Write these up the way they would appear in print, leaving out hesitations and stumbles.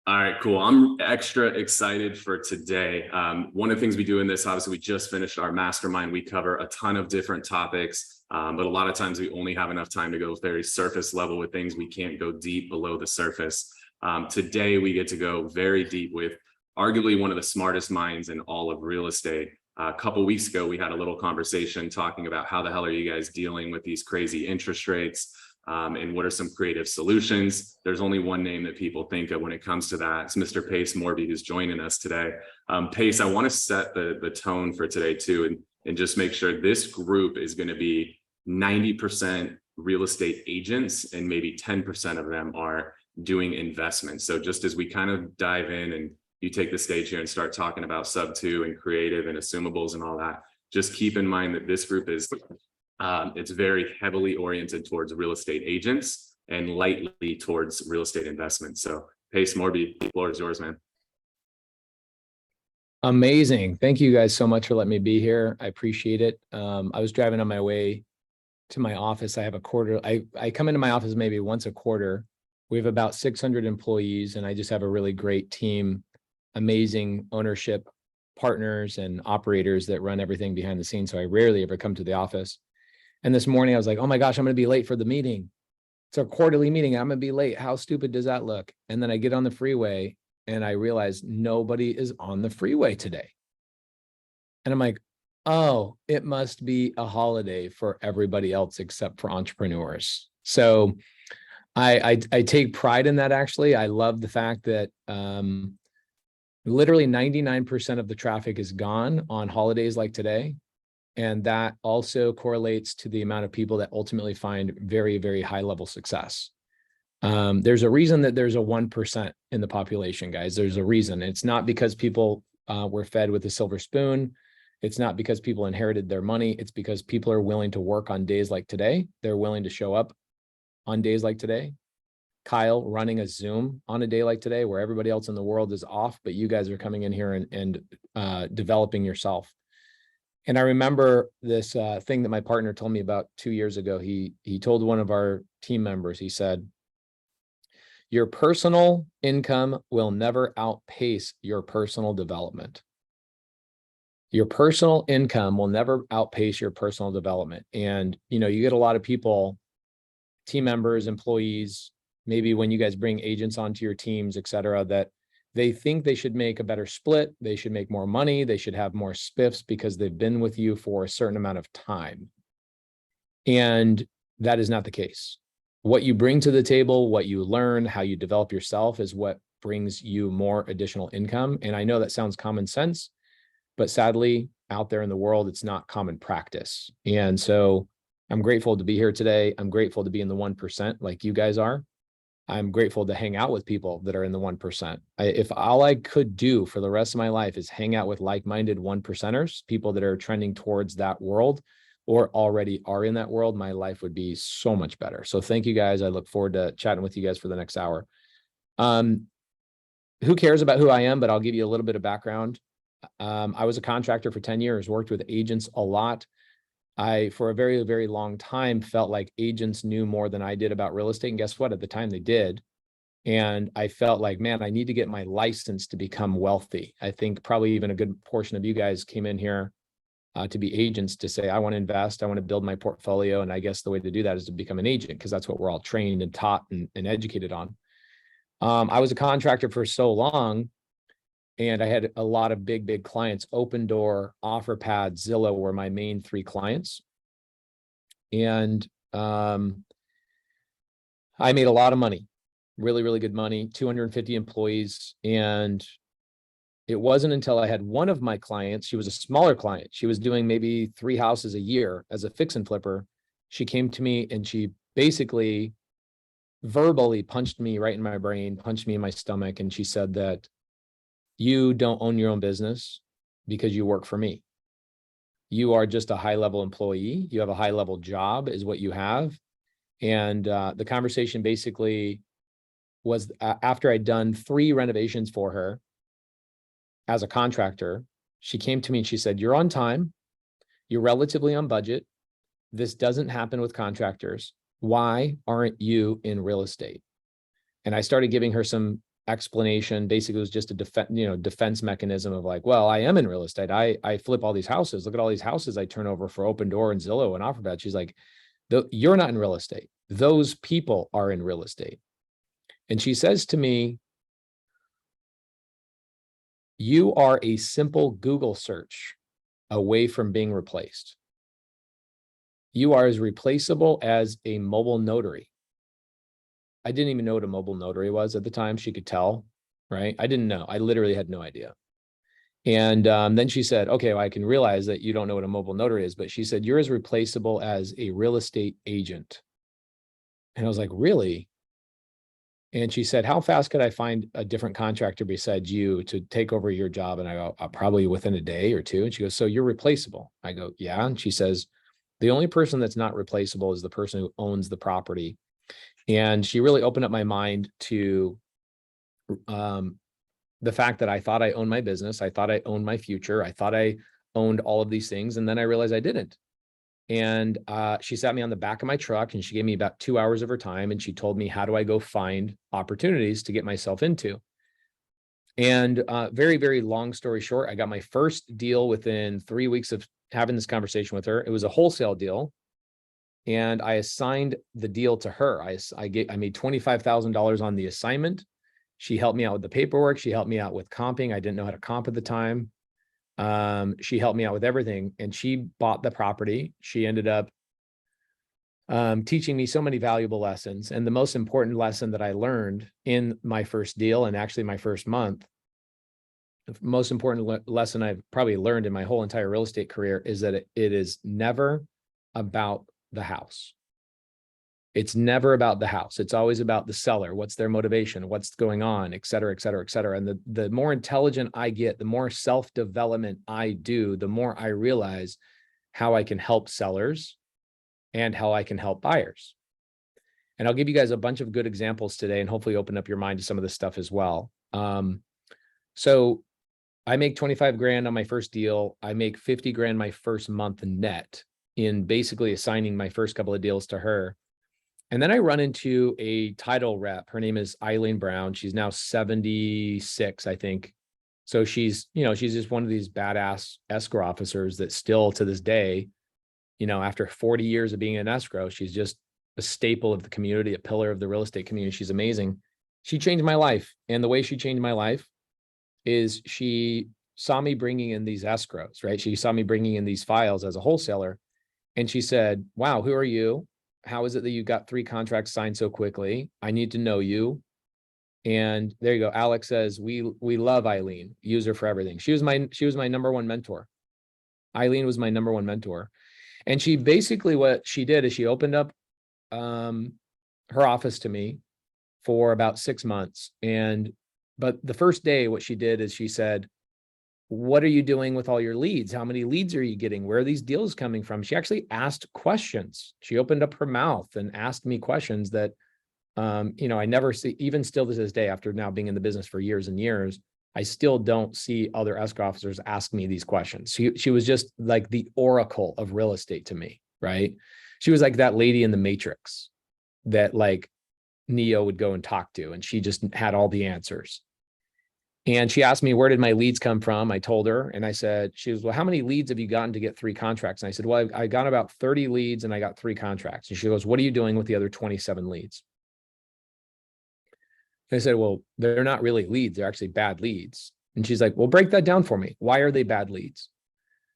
All right, cool. I'm extra excited for today. One of the things we do in this, obviously, we just finished our mastermind. We cover a ton of different topics, but a lot of times we only have enough time to go very surface level with things. We can't go deep below the surface. Today, we get to go very deep with arguably one of the smartest minds in all of real estate. A couple weeks ago, we had a little conversation talking about how the hell are you guys dealing with these crazy interest rates? And what are some creative solutions? There's only one name that people think of when it comes to that. It's Mr. Pace Morby, who's joining us today. Pace, I want to set the tone for today too, and just make sure this group is going to be 90% real estate agents and maybe 10% of them are doing investments. So just as we kind of dive in and you take the stage here and start talking about sub two and creative and assumables and all that, just keep in mind that this group is it's very heavily oriented towards real estate agents and lightly towards real estate investments. So Pace Morby, the floor is yours, man. Amazing. Thank you guys so much for letting me be here. I appreciate it. I was driving on my way to my office. I have a quarter. I come into my office maybe once a quarter. We have about 600 employees and I just have a really great team, amazing ownership partners and operators that run everything behind the scenes. So I rarely ever come to the office. And this morning I was like, oh my gosh, I'm going to be late for the meeting. It's a quarterly meeting. I'm going to be late. How stupid does that look? And then I get on the freeway and I realize nobody is on the freeway today. And I'm like, oh, it must be a holiday for everybody else except for entrepreneurs. So I take pride in that. Actually, I love the fact that literally 99% of the traffic is gone on holidays like today. And that also correlates to the amount of people that ultimately find very, very high level success. There's a reason that there's a 1% in the population, guys. There's a reason. It's not because people were fed with a silver spoon. It's not because people inherited their money. It's because people are willing to work on days like today. They're willing to show up on days like today. Kyle running a Zoom on a day like today where everybody else in the world is off, but you guys are coming in here and developing yourself. And I remember this thing that my partner told me about 2 years ago. He told one of our team members, he said, your personal income will never outpace your personal development. Your personal income will never outpace your personal development. And, you get a lot of people, team members, employees, maybe when you guys bring agents onto your teams, et cetera, that they think they should make a better split. They should make more money. They should have more spiffs because they've been with you for a certain amount of time. And that is not the case. What you bring to the table, what you learn, how you develop yourself is what brings you more additional income. And I know that sounds common sense, but sadly, out there in the world, it's not common practice. And so I'm grateful to be here today. I'm grateful to be in the 1% like you guys are. I'm grateful to hang out with people that are in the 1%. If all I could do for the rest of my life is hang out with like-minded 1%ers, people that are trending towards that world or already are in that world, my life would be so much better. So thank you guys. I look forward to chatting with you guys for the next hour. Who cares about who I am, but I'll give you a little bit of background. I was a contractor for 10 years, worked with agents a lot. I, for a very, very long time, felt like agents knew more than I did about real estate. And guess what? At the time they did. And I felt like, man, I need to get my license to become wealthy. I think probably even a good portion of you guys came in here to be agents to say, I want to invest, I want to build my portfolio. And I guess the way to do that is to become an agent because that's what we're all trained and taught and educated on. I was a contractor for so long. And I had a lot of big clients. Open Door, OfferPad, Zillow were my main 3 clients. And I made a lot of money, really, really good money, 250 employees. And it wasn't until I had one of my clients, she was a smaller client. She was doing maybe 3 houses a year as a fix and flipper. She came to me and she basically verbally punched me right in my brain, punched me in my stomach. And she said that, you don't own your own business because you work for me. You are just a high-level employee. You have a high-level job is what you have. And the conversation basically was after I'd done 3 renovations for her as a contractor, she came to me and she said, you're on time. You're relatively on budget. This doesn't happen with contractors. Why aren't you in real estate? And I started giving her some explanation. Basically, it was just a defense mechanism of like, well, I am in real estate. I flip all these houses. Look at all these houses I turn over for Open Door and Zillow and OfferPad. She's like, you're not in real estate. Those people are in real estate. And she says to me, you are a simple Google search away from being replaced. You are as replaceable as a mobile notary. I didn't even know what a mobile notary was at the time. She could tell, right? I didn't know. I literally had no idea. And then she said, okay, well, I can realize that you don't know what a mobile notary is, but she said, you're as replaceable as a real estate agent. And I was like, really? And she said, how fast could I find a different contractor besides you to take over your job? And I go, probably within a day or two. And she goes, so you're replaceable. I go, yeah. And she says, the only person that's not replaceable is the person who owns the property. And she really opened up my mind to the fact that I thought I owned my business. I thought I owned my future. I thought I owned all of these things. And then I realized I didn't. And she sat me on the back of my truck and she gave me about 2 hours of her time. And she told me, how do I go find opportunities to get myself into? And very, very long story short, I got my first deal within 3 weeks of having this conversation with her. It was a wholesale deal. And I assigned the deal to her. I made $25,000 on the assignment. She helped me out with the paperwork. She helped me out with comping. I didn't know how to comp at the time. She helped me out with everything, and she bought the property. She ended up teaching me so many valuable lessons. And the most important lesson that I learned in my first deal, and actually my first month, the most important lesson I've probably learned in my whole entire real estate career is that it is never about the house. It's never about the house. It's always about the seller. What's their motivation? What's going on, et cetera, et cetera, et cetera. And the more intelligent I get, the more self-development I do, the more I realize how I can help sellers and how I can help buyers. And I'll give you guys a bunch of good examples today and hopefully open up your mind to some of this stuff as well. So I make 25 grand on my first deal. I make 50 grand my first month net in basically assigning my first couple of deals to her. And then I run into a title rep. Her name is Eileen Brown. She's now 76, I think. So she's just one of these badass escrow officers that still to this day, after 40 years of being in escrow, she's just a staple of the community, a pillar of the real estate community. She's amazing. She changed my life. And the way she changed my life is she saw me bringing in these escrows, right? She saw me bringing in these files as a wholesaler. And she said, wow, who are you? How is it that you got 3 contracts signed so quickly? I need to know you. And there you go. Alex says, we love Eileen, use her for everything. She was my number one mentor. Eileen was my number one mentor. And she basically, what she did is she opened up her office to me for about 6 months. But the first day, what she did is she said, what are you doing with all your leads? How many leads are you getting? Where are these deals coming from? She actually asked questions. She opened up her mouth and asked me questions that, I never see, even still to this day, after now being in the business for years and years, I still don't see other escrow officers ask me these questions. She was just like the oracle of real estate to me, right? She was like that lady in the Matrix that like Neo would go and talk to, and she just had all the answers. And she asked me, where did my leads come from? I told her, and I said, she was, well, how many leads have you gotten to get 3 contracts? And I said, well, I got about 30 leads and I got 3 contracts. And she goes, what are you doing with the other 27 leads? And I said, well, they're not really leads. They're actually bad leads. And she's like, well, break that down for me. Why are they bad leads?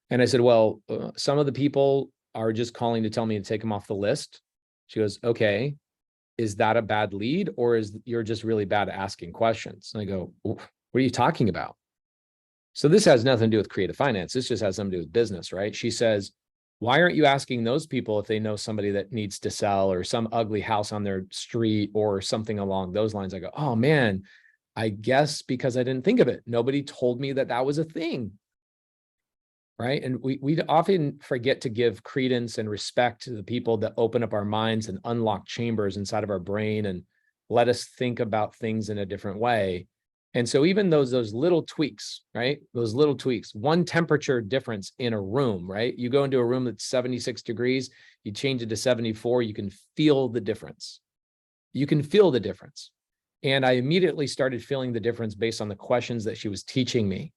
And I said, well, some of the people are just calling to tell me to take them off the list. She goes, okay, is that a bad lead, or is you're just really bad at asking questions? And I go, what are you talking about? So this has nothing to do with creative finance. This just has something to do with business, right? She says, why aren't you asking those people if they know somebody that needs to sell or some ugly house on their street or something along those lines? I go, oh man, I guess because I didn't think of it. Nobody told me that that was a thing, right? And we often forget to give credence and respect to the people that open up our minds and unlock chambers inside of our brain and let us think about things in a different way. And so even those little tweaks, right? Those little tweaks, one temperature difference in a room, right? You go into a room that's 76 degrees, you change it to 74, you can feel the difference. You can feel the difference. And I immediately started feeling the difference based on the questions that she was teaching me.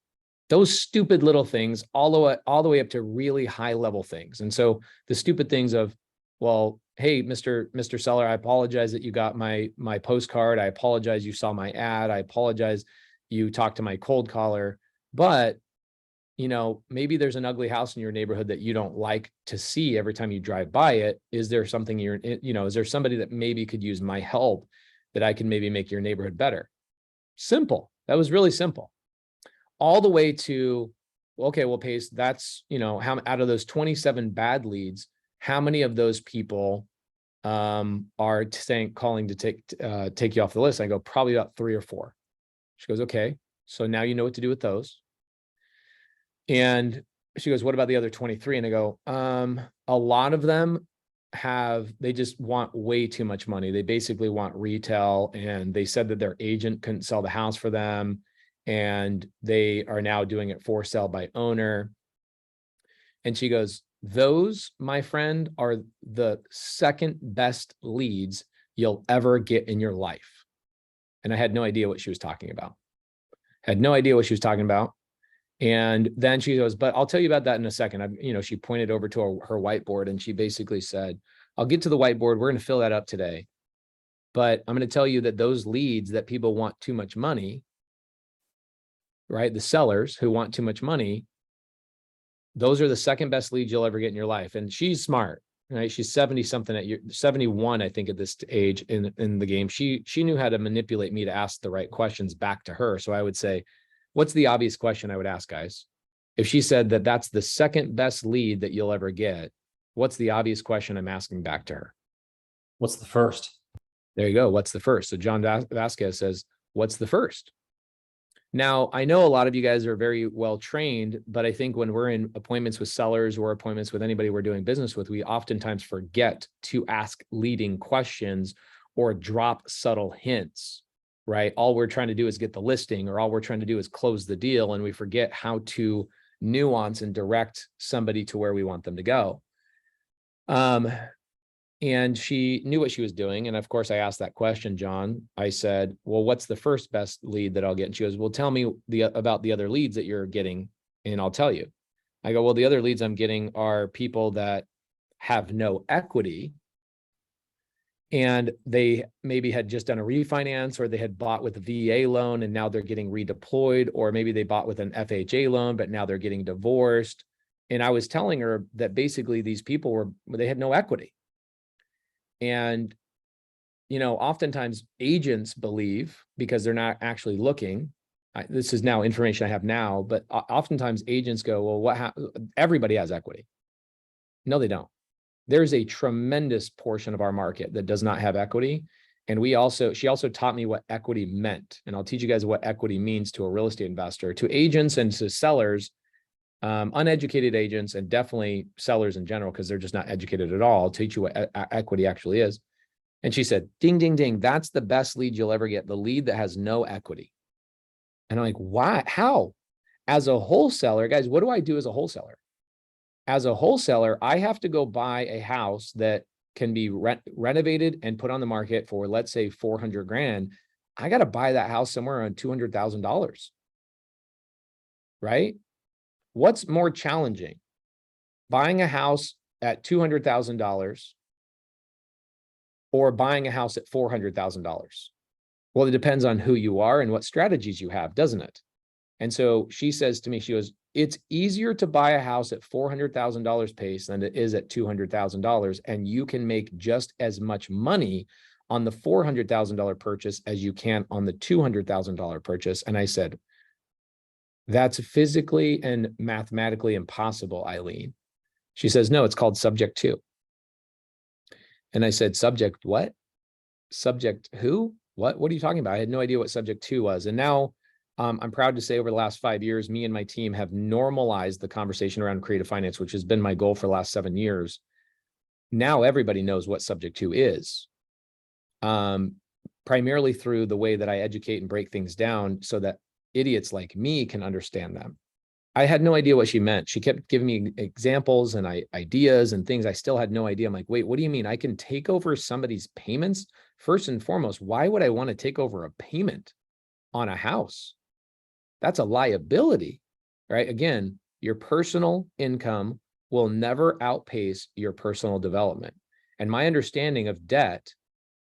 Those stupid little things, all the way up to really high level things. And so the stupid things of, well, hey, Mr. Seller, I apologize that you got my postcard. I apologize you saw my ad. I apologize you talked to my cold caller. But maybe there's an ugly house in your neighborhood that you don't like to see every time you drive by it. Is there something is there somebody that maybe could use my help that I can maybe make your neighborhood better? Simple. That was really simple. All the way to, okay, well, Pace, that's, how out of those 27 bad leads, how many of those people are calling to take you off the list? I go, probably about 3 or 4. She goes, okay, so now you know what to do with those. And she goes, what about the other 23? And I go, a lot of them they just want way too much money. They basically want retail. And they said that their agent couldn't sell the house for them. And they are now doing it for sale by owner. And she goes, those, my friend, are the second best leads you'll ever get in your life. And I had no idea what she was talking about. And then she goes, but I'll tell you about that in a second. She pointed over to her whiteboard and she basically said, I'll get to the whiteboard. We're going to fill that up today. But I'm going to tell you that those leads that people want too much money, right? The sellers who want too much money, those are the second best leads you'll ever get in your life. And she's smart, right? She's 70 something 71, I think, at this age in the game. She knew how to manipulate me to ask the right questions back to her. So I would say, what's the obvious question I would ask, guys? If she said that that's the second best lead that you'll ever get, what's the obvious question I'm asking back to her? What's the first? There you go. What's the first? So John Vasquez says, what's the first? Now, I know a lot of you guys are very well trained, but I think when we're in appointments with sellers or appointments with anybody we're doing business with, we oftentimes forget to ask leading questions or drop subtle hints, right? All we're trying to do is get the listing, or all we're trying to do is close the deal, and we forget how to nuance and direct somebody to where we want them to go. And she knew what she was doing. And of course, I asked that question, John. I said, well, what's the first best lead that I'll get? And she goes, well, tell me about the other leads that you're getting, and I'll tell you. I go, well, the other leads I'm getting are people that have no equity, and they maybe had just done a refinance, or they had bought with a VA loan and now they're getting redeployed, or maybe they bought with an FHA loan, but now they're getting divorced. And I was telling her that basically these people they had no equity. And, oftentimes agents believe, because they're not actually looking, this is now information I have now, but oftentimes agents go, well, everybody has equity. No, they don't. There's a tremendous portion of our market that does not have equity. And she also taught me what equity meant. And I'll teach you guys what equity means to a real estate investor, to agents and to sellers, uneducated agents, and definitely sellers in general, because they're just not educated at all. I'll teach you what equity actually is. And she said, ding, ding, ding. That's the best lead you'll ever get. The lead that has no equity. And I'm like, why? How? As a wholesaler, guys, what do I do as a wholesaler? As a wholesaler, I have to go buy a house that can be renovated and put on the market for, let's say, 400 grand. I got to buy that house somewhere around $200,000, right? What's more challenging, buying a house at $200,000 or buying a house at $400,000? Well, it depends on who you are and what strategies you have, doesn't it? And so she says to me, she goes, it's easier to buy a house at $400,000 pace than it is at $200,000. And you can make just as much money on the $400,000 purchase as you can on the $200,000 purchase. And I said, that's physically and mathematically impossible, Eileen. She says, no, it's called subject to. And I said, subject what? Subject who? What are you talking about? I had no idea what subject to was. And now I'm proud to say over the last 5 years, me and my team have normalized the conversation around creative finance, which has been my goal for the last 7 years. Now everybody knows what subject to is, primarily through the way that I educate and break things down so that idiots like me can understand them. I had no idea what she meant. She kept giving me examples and ideas and things. I still had no idea. I'm like, wait, what do you mean? I can take over somebody's payments? First and foremost, why would I want to take over a payment on a house? That's a liability, right? Again, your personal income will never outpace your personal development. And my understanding of debt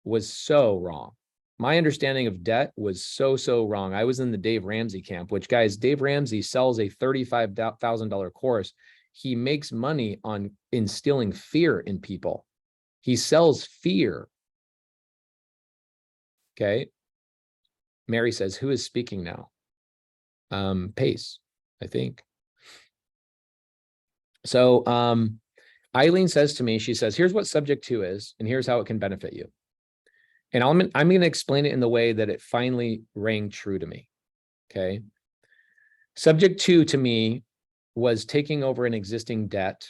was so wrong. My understanding of debt was so wrong. I was in the Dave Ramsey camp, which, guys, Dave Ramsey sells a $35,000 course. He makes money on instilling fear in people. He sells fear. Okay. Mary says, who is speaking now? Pace, I think. So Eileen says to me, she says, here's what subject to is, and here's how it can benefit you. And I'm going to explain it in the way that it finally rang true to me. Okay. Subject to me was taking over an existing debt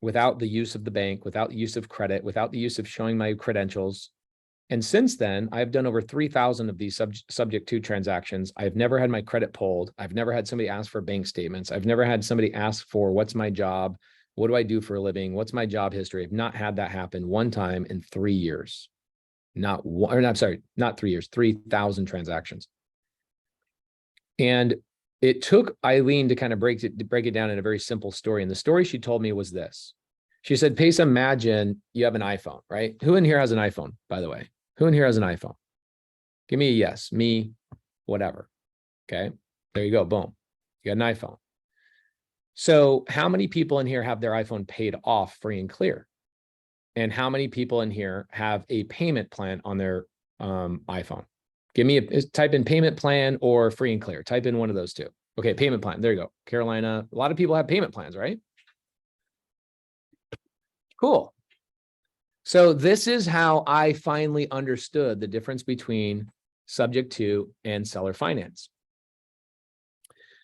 without the use of the bank, without the use of credit, without the use of showing my credentials. And since then, I've done over 3,000 of these subject to transactions. I've never had my credit pulled. I've never had somebody ask for bank statements. I've never had somebody ask for what's my job? What do I do for a living? What's my job history? I've not had that happen one time in 3 years. Not one, or I'm sorry, not 3 years, 3,000 transactions. And it took Eileen to kind of break it down in a very simple story. And the story she told me was this. She said, Pace, imagine you have an iPhone, right? Who in here has an iPhone, by the way? Who in here has an iPhone? Give me a yes, me, whatever. Okay, there you go, boom. You got an iPhone. So how many people in here have their iPhone paid off free and clear? And how many people in here have a payment plan on their iPhone? Give me type in payment plan or free and clear. Type in one of those two. Okay, payment plan. There you go. Carolina. A lot of people have payment plans, right? Cool. So this is how I finally understood the difference between subject to and seller finance.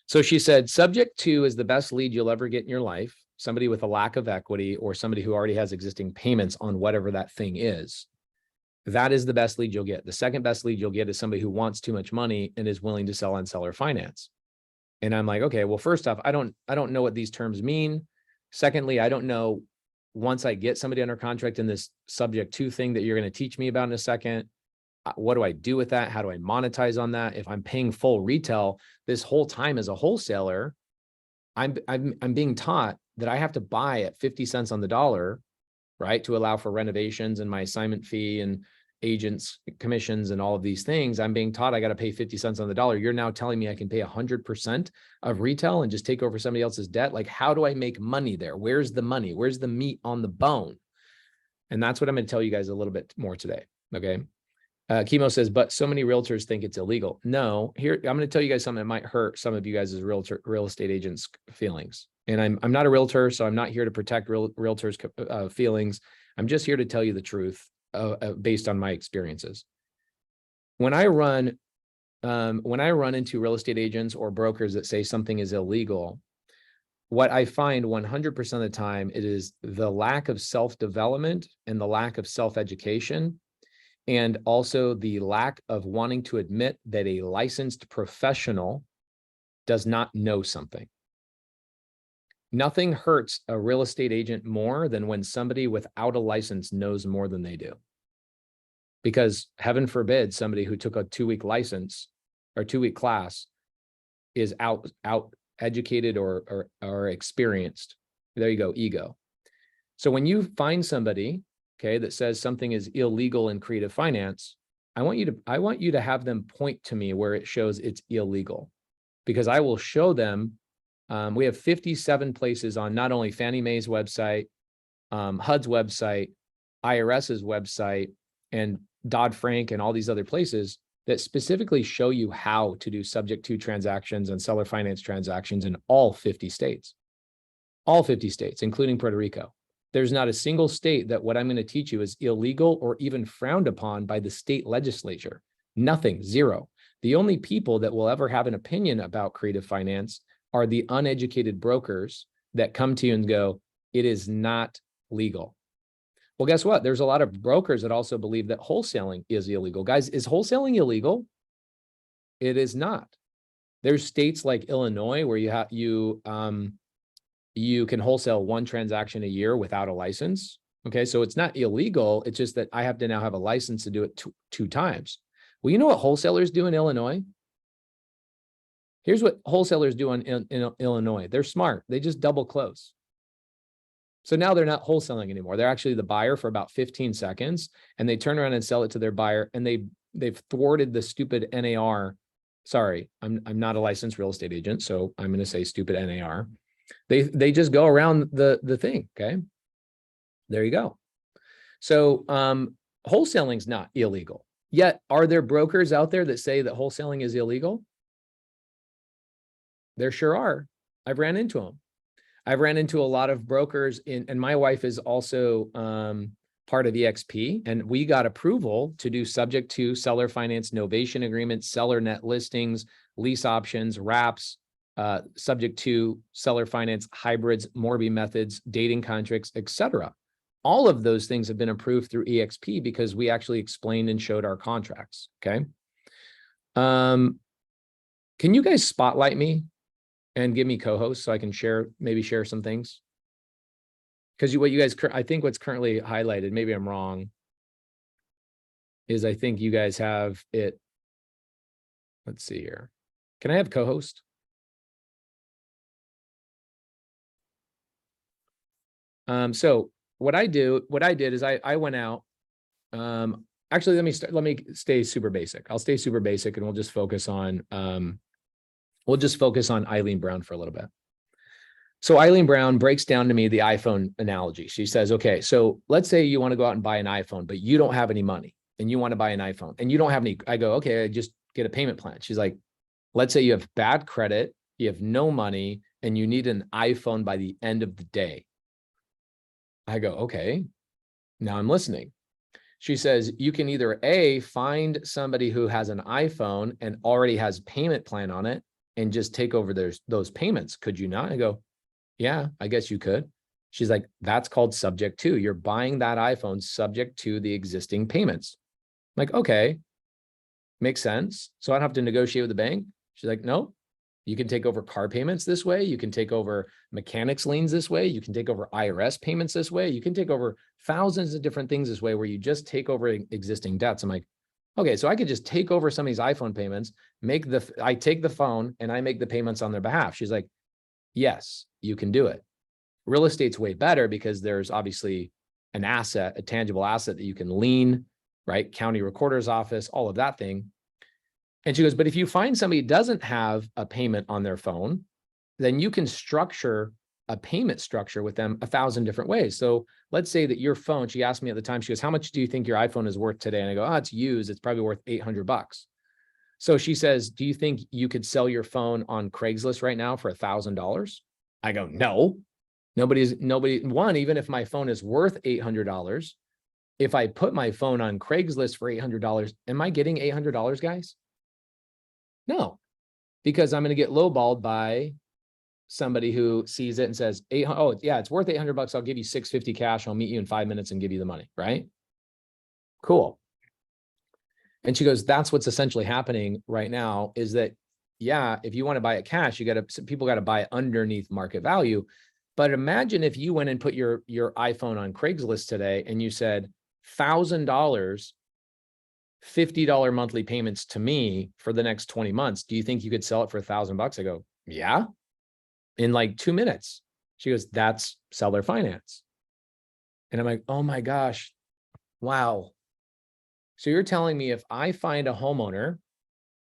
So she said, subject to is the best lead you'll ever get in your life. Somebody with a lack of equity or somebody who already has existing payments on whatever that thing is. That is the best lead you'll get. The second best lead you'll get is somebody who wants too much money and is willing to sell on seller finance. And I'm like, okay, well, first off, I don't know what these terms mean. Secondly, I don't know, once I get somebody under contract in this subject to thing that you're going to teach me about in a second, what do I do with that? How do I monetize on that? If I'm paying full retail this whole time as a wholesaler, I'm being taught that I have to buy at 50 cents on the dollar, right? To allow for renovations and my assignment fee and agents commissions and all of these things. I'm being taught I got to pay 50 cents on the dollar. You're now telling me I can pay 100% of retail and just take over somebody else's debt. Like, how do I make money there? Where's the money? Where's the meat on the bone? And that's what I'm going to tell you guys a little bit more today. Okay. Chemo says, but so many realtors think it's illegal. No, here, I'm going to tell you guys something that might hurt some of you guys as real estate agents' feelings. And I'm not a realtor, so I'm not here to protect realtors' feelings. I'm just here to tell you the truth based on my experiences. When I run into real estate agents or brokers that say something is illegal, what I find 100% of the time, it is the lack of self-development and the lack of self-education, and also the lack of wanting to admit that a licensed professional does not know something. Nothing hurts a real estate agent more than when somebody without a license knows more than they do. Because heaven forbid somebody who took a 2-week license or 2-week class is out educated or experienced. There you go, ego. So when you find somebody, okay, that says something is illegal in creative finance, I want you to have them point to me where it shows it's illegal, because I will show them. We have 57 places on not only Fannie Mae's website, HUD's website, IRS's website, and Dodd-Frank and all these other places that specifically show you how to do subject to transactions and seller finance transactions in all 50 states, including Puerto Rico. There's not a single state that what I'm going to teach you is illegal or even frowned upon by the state legislature. Nothing, zero. The only people that will ever have an opinion about creative finance are the uneducated brokers that come to you and go, it is not legal. Well, guess what? There's a lot of brokers that also believe that wholesaling is illegal. Guys, is wholesaling illegal? It is not. There's states like Illinois where you can wholesale one transaction a year without a license. Okay, so it's not illegal. It's just that I have to now have a license to do it two times. Well, you know what wholesalers do in Illinois? Here's what wholesalers do in Illinois. They're smart. They just double close. So now they're not wholesaling anymore. They're actually the buyer for about 15 seconds, and they turn around and sell it to their buyer, and they've thwarted the stupid NAR. Sorry, I'm not a licensed real estate agent, so I'm going to say stupid NAR. They just go around the thing. Okay, there you go. So wholesaling is not illegal. Yet, are there brokers out there that say that wholesaling is illegal? There sure are. I've ran into them. I've ran into a lot of brokers and my wife is also part of EXP, and we got approval to do subject to seller finance novation agreements, seller net listings, lease options, wraps, subject to seller finance hybrids, Morby methods, dating contracts, etc. All of those things have been approved through EXP because we actually explained and showed our contracts. Okay. Can you guys spotlight me and give me co-hosts so I can maybe share some things? Because I think what's currently highlighted, maybe I'm wrong, is I think you guys have it. Let's see here. Can I have co-host? So what I did is I went out. Actually, let me stay super basic. I'll stay super basic and we'll just focus on Eileen Brown for a little bit. So Eileen Brown breaks down to me the iPhone analogy. She says, okay, so let's say you want to go out and buy an iPhone, but you don't have any money and you want to buy an iPhone and you don't have any. I go, okay, I just get a payment plan. She's like, let's say you have bad credit, you have no money, and you need an iPhone by the end of the day. I go, okay, now I'm listening. She says, you can either A, find somebody who has an iPhone and already has payment plan on it and just take over those payments. Could you not? I go, yeah, I guess you could. She's like, that's called subject to. You're buying that iPhone subject to the existing payments. I'm like, okay, makes sense. So I don't have to negotiate with the bank. She's like, no, you can take over car payments this way. You can take over mechanics liens this way. You can take over IRS payments this way. You can take over thousands of different things this way where you just take over existing debts. I'm like, okay, so I could just take over some of these iPhone payments, I take the phone and I make the payments on their behalf. She's like, yes, you can do it. Real estate's way better because there's obviously an asset, a tangible asset that you can lien, right? County recorder's office, all of that thing. And she goes, but if you find somebody who doesn't have a payment on their phone, then you can structure a payment structure with them 1,000 different ways. So let's say that your phone, she asked me at the time, she goes, how much do you think your iPhone is worth today? And I go, oh, it's used. It's probably worth $800. So she says, do you think you could sell your phone on Craigslist right now for $1,000? I go, no, even if my phone is worth $800, if I put my phone on Craigslist for $800, am I getting $800, guys? No, because I'm going to get lowballed by somebody who sees it and says, oh yeah, it's worth $800. I'll give you $650 cash. I'll meet you in 5 minutes and give you the money. Right? Cool. And she goes, that's what's essentially happening right now is that, yeah, if you want to buy it cash, people got to buy it underneath market value. But imagine if you went and put your iPhone on Craigslist today and you said $1,000, $50 monthly payments to me for the next 20 months. Do you think you could sell it for $1,000? I go, yeah, in like 2 minutes. She goes, that's seller finance. And I'm like, oh my gosh, wow. So you're telling me if I find a homeowner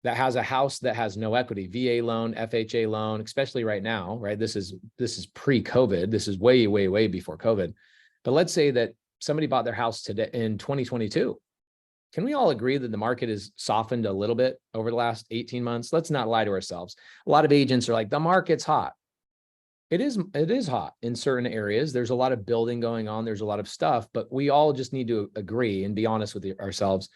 that has a house that has no equity, VA loan, FHA loan, especially right now, right? This is pre-COVID. This is way, way, way before COVID. But let's say that somebody bought their house today in 2022. Can we all agree that the market has softened a little bit over the last 18 months? Let's not lie to ourselves. A lot of agents are like, the market's hot. It is hot in certain areas. There's a lot of building going on. There's a lot of stuff, but we all just need to agree and be honest with ourselves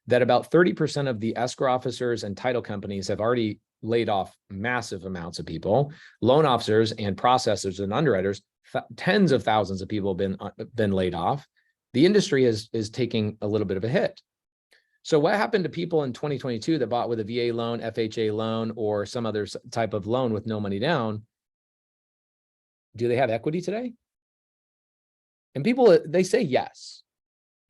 that about 30% of the escrow officers and title companies have already laid off massive amounts of people. Loan officers and processors and underwriters, tens of thousands of people have been laid off. The industry is taking a little bit of a hit. So what happened to people in 2022 that bought with a VA loan, FHA loan, or some other type of loan with no money down? Do they have equity today? And people, they say yes.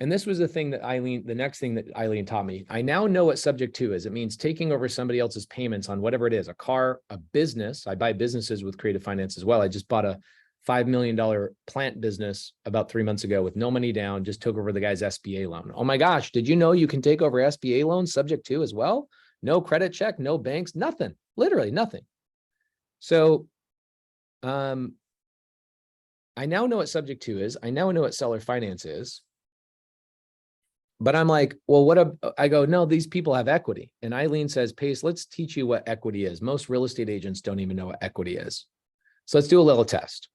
And this was the thing that the next thing that Eileen taught me. I now know what subject to is. It means taking over somebody else's payments on whatever it is, a car, a business. I buy businesses with creative finance as well. I just bought a $5 million plant business about 3 months ago with no money down, just took over the guy's SBA loan. Oh my gosh, did you know you can take over SBA loans subject to as well? No credit check, no banks, nothing, literally nothing. So I now know what subject to is. I now know what seller finance is. But I'm like, well, I go, no, these people have equity. And Eileen says, Pace, let's teach you what equity is. Most real estate agents don't even know what equity is. So let's do a little test.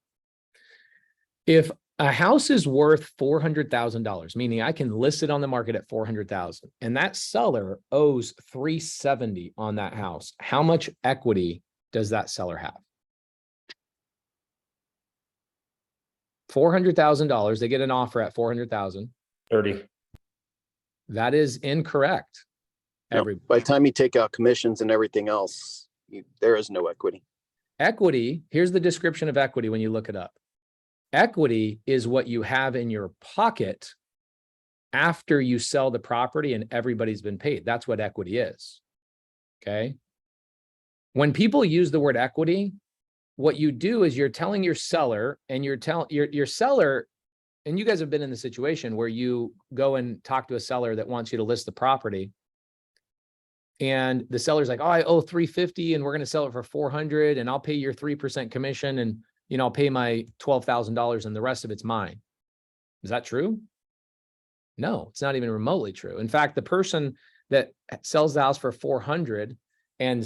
If a house is worth $400,000, meaning I can list it on the market at $400,000, and that seller owes $370 on that house, how much equity does that seller have? $400,000. They get an offer at $400,000. 30. That is incorrect. No, by the time you take out commissions and everything else, there is no equity. Equity, here's the description of equity when you look it up. Equity is what you have in your pocket after you sell the property and everybody's been paid. That's what equity is. Okay. When people use the word equity, what you do is you're telling your seller, and you're telling your seller, and you guys have been in the situation where you go and talk to a seller that wants you to list the property. And the seller's like, oh, I owe $350 and we're going to sell it for $400 and I'll pay your 3% commission and, you know, I'll pay my $12,000 and the rest of it's mine. Is that true? No, it's not even remotely true. In fact, the person that sells the house for $400 and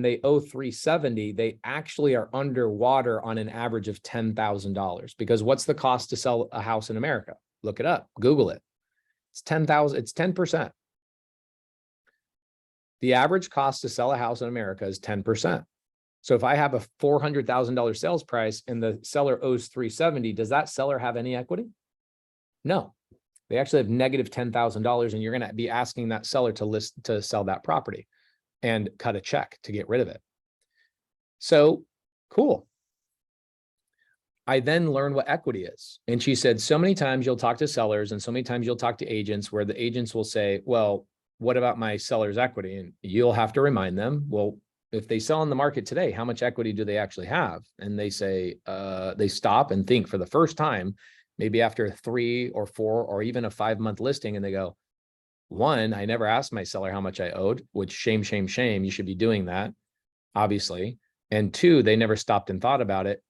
they owe $370, they actually are underwater on an average of $10,000, because what's the cost to sell a house in America? Look it up, Google it. It's 10,000, it's 10%. The average cost to sell a house in America is 10%. So if I have a $400,000 sales price and the seller owes $370, does that seller have any equity? No, they actually have negative $10,000, and you're going to be asking that seller to sell that property and cut a check to get rid of it. So cool. I then learned what equity is. And she said, so many times you'll talk to sellers and so many times you'll talk to agents where the agents will say, well, what about my seller's equity? And you'll have to remind them, well, if they sell on the market today, how much equity do they actually have? And they say, they stop and think for the first time, maybe after 3 or 4 or even a 5-month listing, and they go, 1, I never asked my seller how much I owed, which shame, shame, shame. You should be doing that, obviously. And 2, they never stopped and thought about it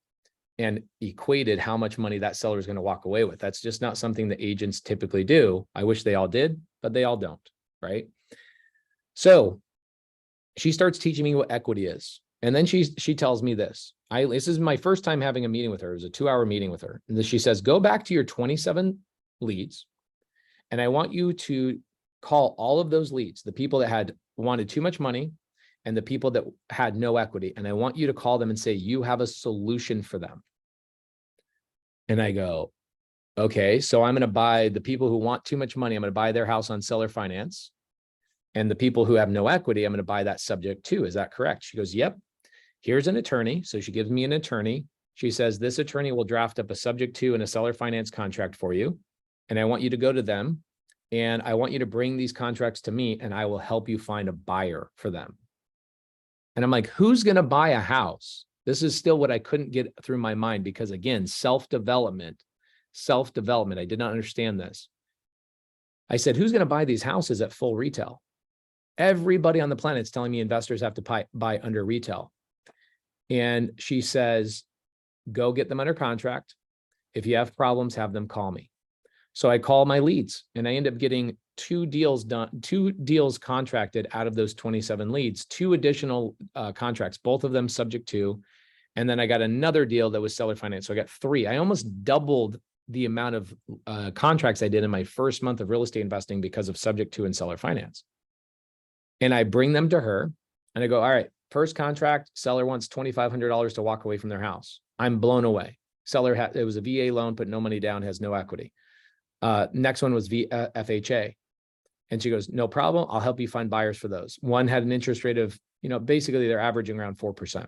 and equated how much money that seller is going to walk away with. That's just not something that agents typically do. I wish they all did, but they all don't, right? So she starts teaching me what equity is. And then she tells me this. This is my first time having a meeting with her. It was a 2-hour meeting with her. And she says, go back to your 27 leads. And I want you to call all of those leads, the people that had wanted too much money and the people that had no equity. And I want you to call them and say, you have a solution for them. And I go, okay, so I'm going to buy the people who want too much money. I'm going to buy their house on seller finance. And the people who have no equity, I'm going to buy that subject too. Is that correct? She goes, yep. Here's an attorney. So she gives me an attorney. She says, this attorney will draft up a subject to and a seller finance contract for you. And I want you to go to them. And I want you to bring these contracts to me and I will help you find a buyer for them. And I'm like, who's going to buy a house? This is still what I couldn't get through my mind, because again, self-development. I did not understand this. I said, who's going to buy these houses at full retail? Everybody on the planet is telling me investors have to buy under retail. And she says, go get them under contract. If you have problems, have them call me. So I call my leads and I end up getting 2 deals done, 2 deals contracted out of those 27 leads, 2 additional contracts, both of them subject to. And then I got another deal that was seller finance. So I got 3. I almost doubled the amount of contracts I did in my first month of real estate investing because of subject to and seller finance. And I bring them to her and I go, all right, first contract, seller wants $2,500 to walk away from their house. I'm blown away. Seller it was a VA loan, put no money down, has no equity. Next one was FHA. And she goes, no problem. I'll help you find buyers for those. One had an interest rate of, basically they're averaging around 4%.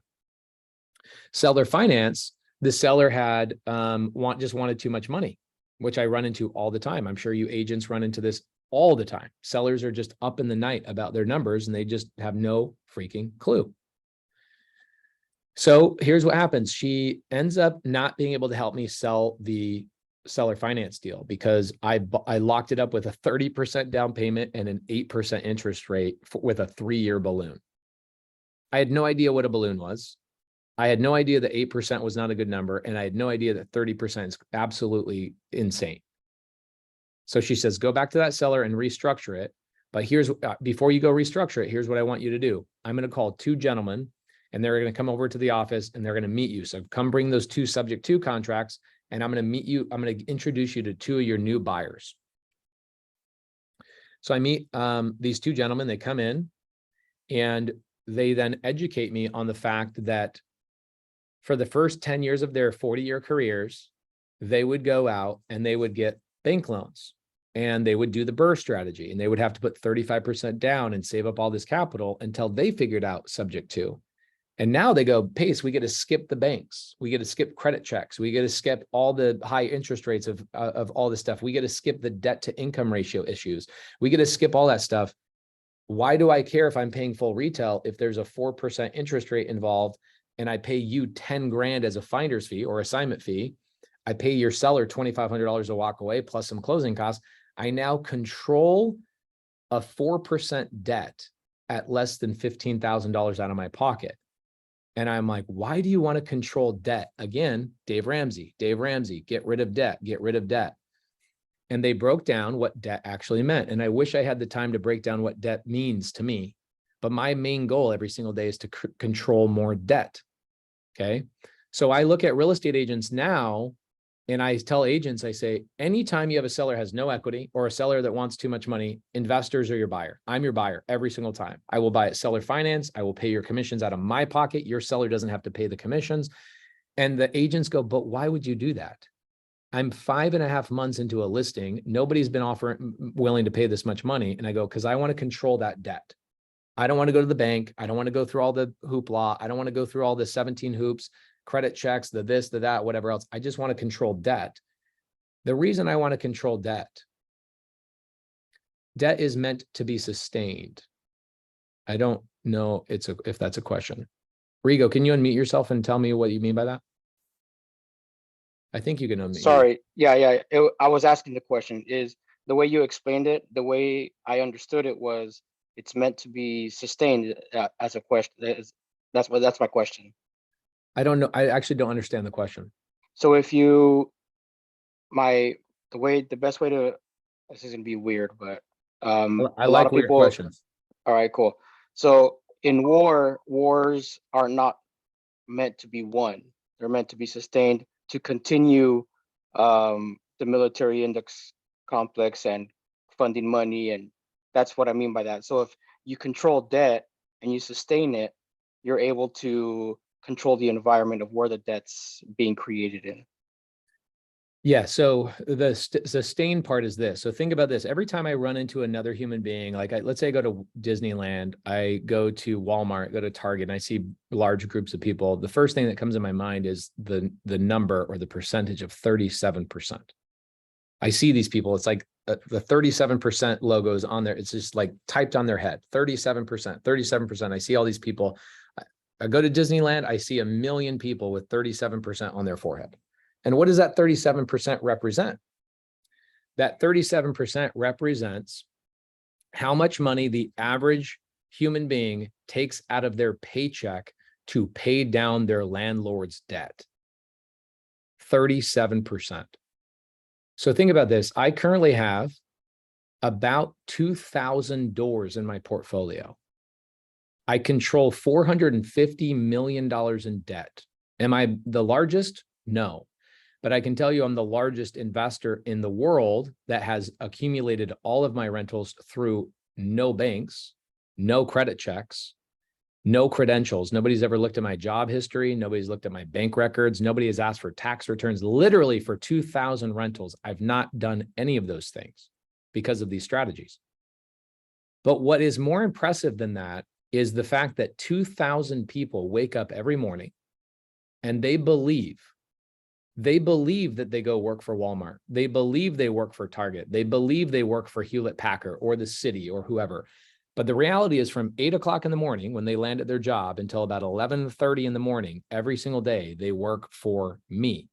Seller finance, the seller had just wanted too much money, which I run into all the time. I'm sure you agents run into this all the time. Sellers are just up in the night about their numbers and they just have no freaking clue. So here's what happens. She ends up not being able to help me sell the seller finance deal because I locked it up with a 30% down payment and an 8% interest rate with a 3-year balloon. I had no idea what a balloon was. I had no idea that 8% was not a good number. And I had no idea that 30% is absolutely insane. So she says, go back to that seller and restructure it. But here's, before you go restructure it, here's what I want you to do. I'm going to call 2 gentlemen and they're going to come over to the office and they're going to meet you. So come bring those 2 subject to contracts and I'm going to meet you. I'm going to introduce you to 2 of your new buyers. So I meet these 2 gentlemen, they come in and they then educate me on the fact that for the first 10 years of their 40-year careers, they would go out and they would get bank loans and they would do the BRRRR strategy and they would have to put 35% down and save up all this capital until they figured out subject to. And now they go, Pace, we get to skip the banks. We get to skip credit checks. We get to skip all the high interest rates of all this stuff. We get to skip the debt to income ratio issues. We get to skip all that stuff. Why do I care if I'm paying full retail if there's a 4% interest rate involved and I pay you 10 grand as a finder's fee or assignment fee? I pay your seller $2,500 to walk away plus some closing costs. I now control a 4% debt at less than $15,000 out of my pocket. And I'm like, why do you want to control debt? Again, Dave Ramsey, get rid of debt, get rid of debt. And they broke down what debt actually meant. And I wish I had the time to break down what debt means to me. But my main goal every single day is to control more debt. Okay. So I look at real estate agents now and I tell agents, I say, anytime you have a seller has no equity or a seller that wants too much money, investors are your buyer. I'm your buyer every single time. I will buy it seller finance. I will pay your commissions out of my pocket. Your seller doesn't have to pay the commissions. And the agents go, but why would you do that? I'm 5.5 months into a listing. Nobody's been willing to pay this much money. And I go, because I want to control that debt. I don't want to go to the bank. I don't want to go through all the hoopla. I don't want to go through all the 17 hoops, credit checks, the this, the that, whatever else. I just want to control debt. The reason I want to control debt is meant to be sustained. I don't know if that's a question. Rigo, can you unmute yourself and tell me what you mean by that? I think you can unmute. Sorry. Yeah. I was asking the question is the way you explained it, the way I understood it was it's meant to be sustained as a question. That's my question. I don't know. I actually don't understand the question. So if the best way to, this is gonna be weird, but I like weird questions. All right, cool. So in wars are not meant to be won. They're meant to be sustained to continue the military index complex and funding money. And that's what I mean by that. So if you control debt and you sustain it, you're able to control the environment of where the debt's being created in. Yeah. So the sustain part is this. So think about this. Every time I run into another human being, like let's say I go to Disneyland, I go to Walmart, go to Target, and I see large groups of people. The first thing that comes in my mind is the number or the percentage of 37%. I see these people. It's like the 37% logos on there. It's just like typed on their head, 37%, 37%. I see all these people. I go to Disneyland, I see 1 million people with 37% on their forehead. And what does that 37% represent? That 37% represents how much money the average human being takes out of their paycheck to pay down their landlord's debt. 37%. So think about this. I currently have about 2,000 doors in my portfolio. I control $450 million in debt. Am I the largest? No. But I can tell you I'm the largest investor in the world that has accumulated all of my rentals through no banks, no credit checks, no credentials. Nobody's ever looked at my job history. Nobody's looked at my bank records. Nobody has asked for tax returns. Literally for 2,000 rentals, I've not done any of those things because of these strategies. But what is more impressive than that is the fact that 2,000 people wake up every morning and they believe that they go work for Walmart. They believe they work for Target. They believe they work for Hewlett Packard or the city or whoever. But the reality is from 8 o'clock in the morning when they land at their job until about 11:30 in the morning, every single day, they work for me.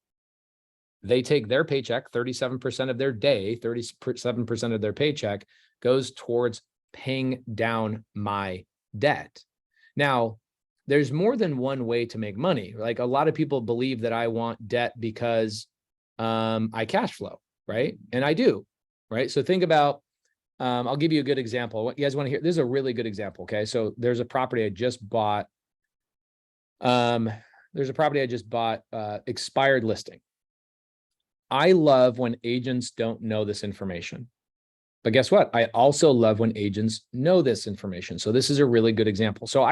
They take their paycheck, 37% of their day, 37% of their paycheck goes towards paying down my debt. Now, there's more than one way to make money. Like a lot of people believe that I want debt because I cash flow, right? And I do, right? So think about, I'll give you a good example. What you guys want to hear? This is a really good example, okay? So there's a property I just bought. Expired listing. I love when agents don't know this information. But guess what? I also love when agents know this information. So this is a really good example. So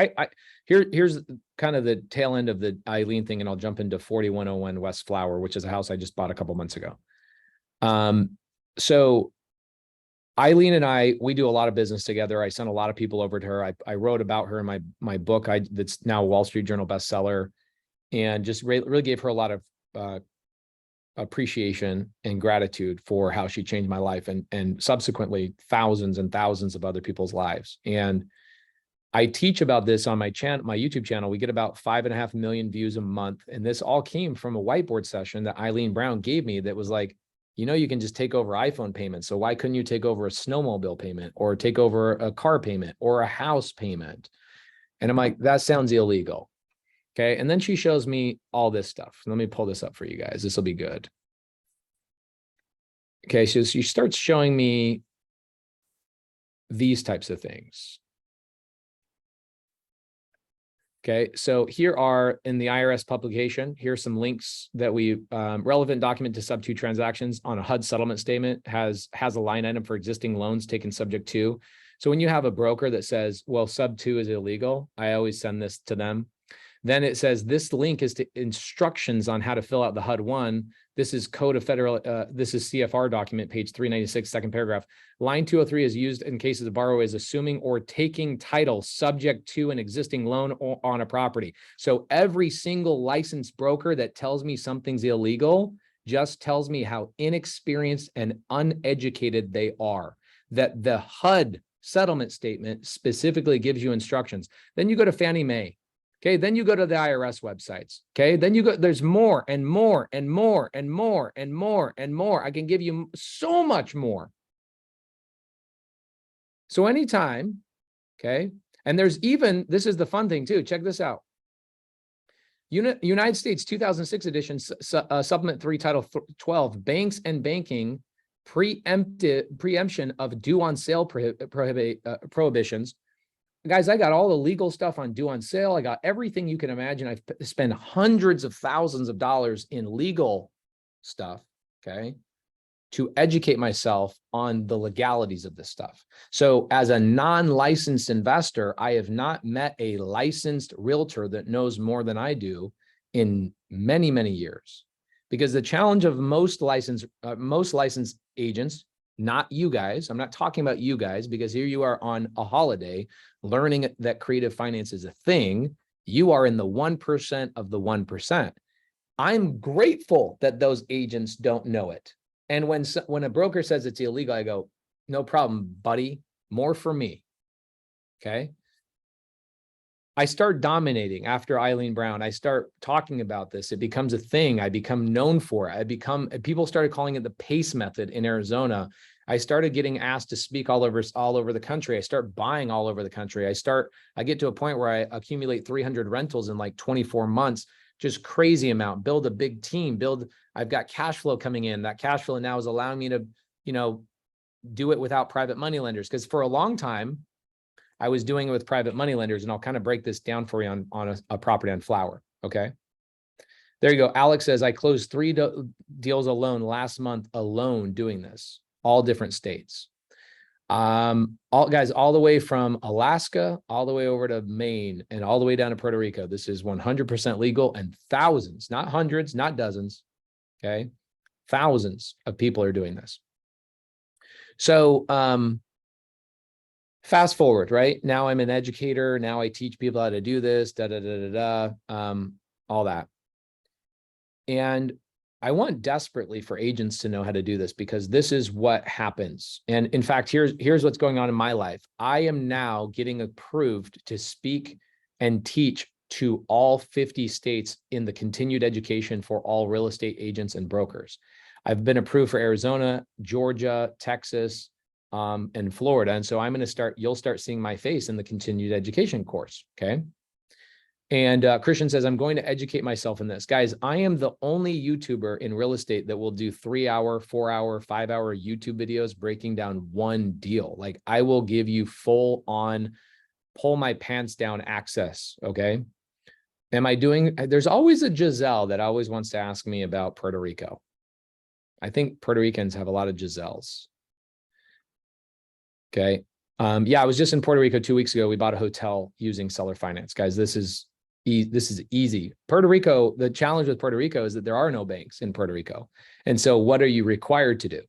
here's kind of the tail end of the Eileen thing, and I'll jump into 4101 West Flower, which is a house I just bought a couple months ago. So Eileen and we do a lot of business together. I sent a lot of people over to her. I wrote about her in my book. That's now a Wall Street Journal bestseller, and just really gave her a lot of appreciation and gratitude for how she changed my life and subsequently thousands and thousands of other people's lives. And I teach about this on my YouTube channel. We get about 5.5 million views a month. And this all came from a whiteboard session that Eileen Brown gave me that was like, you can just take over iPhone payments. So why couldn't you take over a snowmobile payment or take over a car payment or a house payment? And I'm like, that sounds illegal. Okay. And then she shows me all this stuff. Let me pull this up for you guys. This will be good. Okay. So she starts showing me these types of things. Okay. So here are in the IRS publication, here's some links that relevant document to sub 2 transactions on a HUD settlement statement has a line item for existing loans taken subject to. So when you have a broker that says, well, sub 2 is illegal, I always send this to them. Then it says this link is to instructions on how to fill out the HUD 1. This is Code of Federal, this is CFR document, page 396, second paragraph. Line 203 is used in cases the borrower is assuming or taking title subject to an existing loan on a property. So every single licensed broker that tells me something's illegal just tells me how inexperienced and uneducated they are. That the HUD settlement statement specifically gives you instructions. Then you go to Fannie Mae. Okay, then you go to the IRS websites. Okay, then you go, there's more and more and more and more and more and more. I can give you so much more. So anytime, okay, and there's even, this is the fun thing too, check this out. United States 2006 edition, supplement 3, title 12, banks and banking, preemption of due on sale prohibitions. Guys, I got all the legal stuff on due on sale. I got everything you can imagine. I've spent hundreds of thousands of dollars in legal stuff, okay, to educate myself on the legalities of this stuff. So as a non-licensed investor, I have not met a licensed realtor that knows more than I do in many, many years. Because the challenge of most licensed agents, not you guys, I'm not talking about you guys, because here you are on a holiday learning that creative finance is a thing. You are in the 1% of the 1%. I'm grateful that those agents don't know it. And when a broker says it's illegal, I go, no problem, buddy, more for me. Okay. I start dominating after Eileen Brown. I start talking about this. It becomes a thing. I become known for it. People started calling it the PACE method in Arizona. I started getting asked to speak all over the country. I start buying all over the country. I get to a point where I accumulate 300 rentals in like 24 months, just crazy amount, build a big team, I've got cash flow coming in. That cash flow now is allowing me to, do it without private money lenders. Because for a long time, I was doing it with private money lenders, and I'll kind of break this down for you on a property on Flower. Okay. There you go. Alex says, I closed 3 deals alone last month alone doing this, all different states. All the way from Alaska, all the way over to Maine, and all the way down to Puerto Rico. This is 100% legal, and thousands, not hundreds, not dozens. Okay. Thousands of people are doing this. So, Fast forward, right? Now I'm an educator. Now I teach people how to do this, all that. And I want desperately for agents to know how to do this, because this is what happens. And in fact, here's what's going on in my life. I am now getting approved to speak and teach to all 50 states in the continued education for all real estate agents and brokers. I've been approved for Arizona, Georgia, Texas, and Florida. And so I'm going to you'll start seeing my face in the continued education course. Okay. And Christian says, I'm going to educate myself in this. Guys, I am the only YouTuber in real estate that will do 3-hour, 4-hour, 5-hour YouTube videos breaking down one deal. Like, I will give you full on, pull my pants down access. Okay. There's always a Giselle that always wants to ask me about Puerto Rico. I think Puerto Ricans have a lot of Giselles. Okay. Yeah, I was just in Puerto Rico 2 weeks ago. We bought a hotel using seller finance. Guys, this is easy. Puerto Rico, the challenge with Puerto Rico is that there are no banks in Puerto Rico. And so what are you required to do?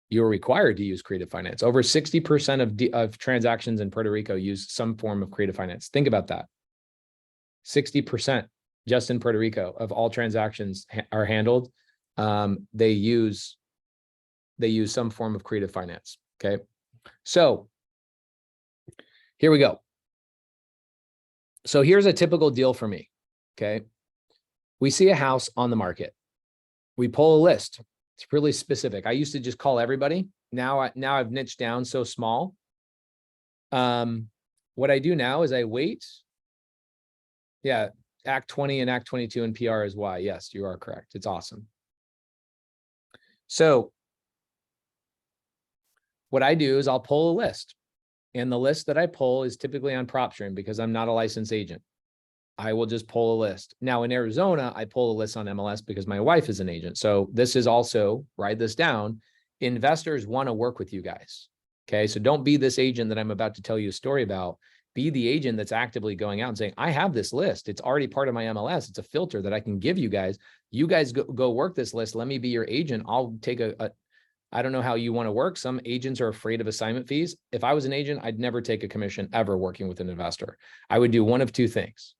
You're required to use creative finance. Over 60% of transactions in Puerto Rico use some form of creative finance. Think about that. 60% just in Puerto Rico of all transactions are handled. They use some form of creative finance. Okay. So here we go. So here's a typical deal for me. Okay. We see a house on the market. We pull a list. It's really specific. I used to just call everybody. Now I've niched down so small. What I do now is I wait. Yeah. Act 20 and Act 22 and PR is why. Yes, you are correct. It's awesome. So what I do is I'll pull a list. And the list that I pull is typically on PropStream because I'm not a licensed agent. I will just pull a list. Now in Arizona, I pull a list on MLS because my wife is an agent. So this is also, write this down, investors want to work with you guys. Okay, so don't be this agent that I'm about to tell you a story about. Be the agent that's actively going out and saying, I have this list. It's already part of my MLS. It's a filter that I can give you guys. You guys go work this list. Let me be your agent. I'll take I don't know how you want to work. Some agents are afraid of assignment fees. If I was an agent, I'd never take a commission ever working with an investor. I would do one of two things.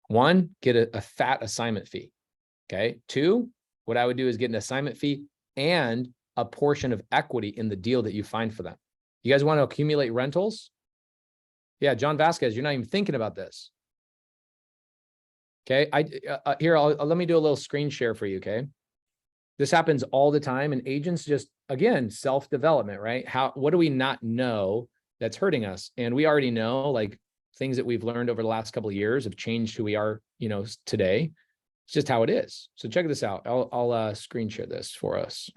One, get a fat assignment fee. Okay. Two, what I would do is get an assignment fee and a portion of equity in the deal that you find for them. You guys want to accumulate rentals? Yeah, John Vasquez, you're not even thinking about this. Okay. Here, let me do a little screen share for you. Okay. This happens all the time, and agents just, again, self-development, right? What do we not know that's hurting us? And we already know, like, things that we've learned over the last couple of years have changed who we are, today. It's just how it is. So check this out. I'll screen share this for us.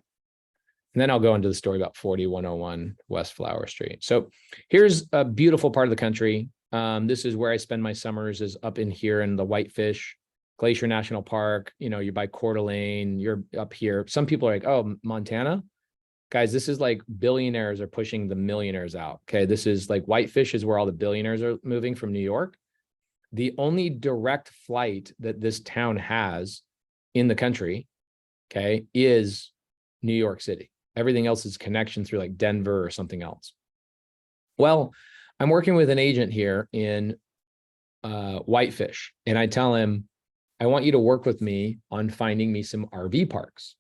And then I'll go into the story about 4101 West Flower Street. So here's a beautiful part of the country. This is where I spend my summers, is up in here in the Whitefish Glacier National Park. You're by Coeur d'Alene, you're up here. Some people are like, oh, Montana. Guys, this is like billionaires are pushing the millionaires out. Okay. This is like Whitefish is where all the billionaires are moving from New York. The only direct flight that this town has in the country, okay, is New York City. Everything else is connection through like Denver or something else. Well, I'm working with an agent here in Whitefish, and I tell him, I want you to work with me on finding me some RV parks.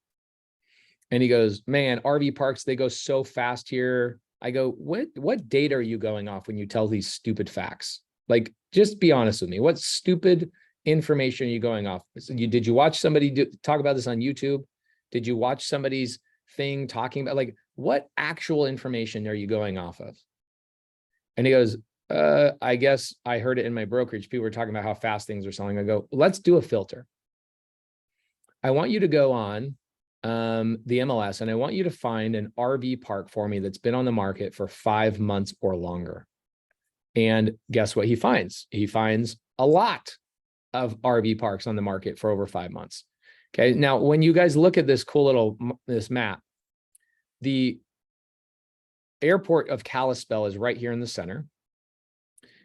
And he goes, man, RV parks, they go so fast here. I go, what data are you going off when you tell these stupid facts? Like, just be honest with me. What stupid information are you going off? Did you watch somebody talk about this on YouTube? Did you watch somebody's thing talking about, like, what actual information are you going off of? And he goes, I guess I heard it in my brokerage. People were talking about how fast things are selling. I go, let's do a filter. I want you to go on the MLS, and I want you to find an RV park for me that's been on the market for 5 months or longer. And guess what he finds? He finds a lot of RV parks on the market for over 5 months. Okay. Now, when you guys look at this cool this map, the airport of Kalispell is right here in the center.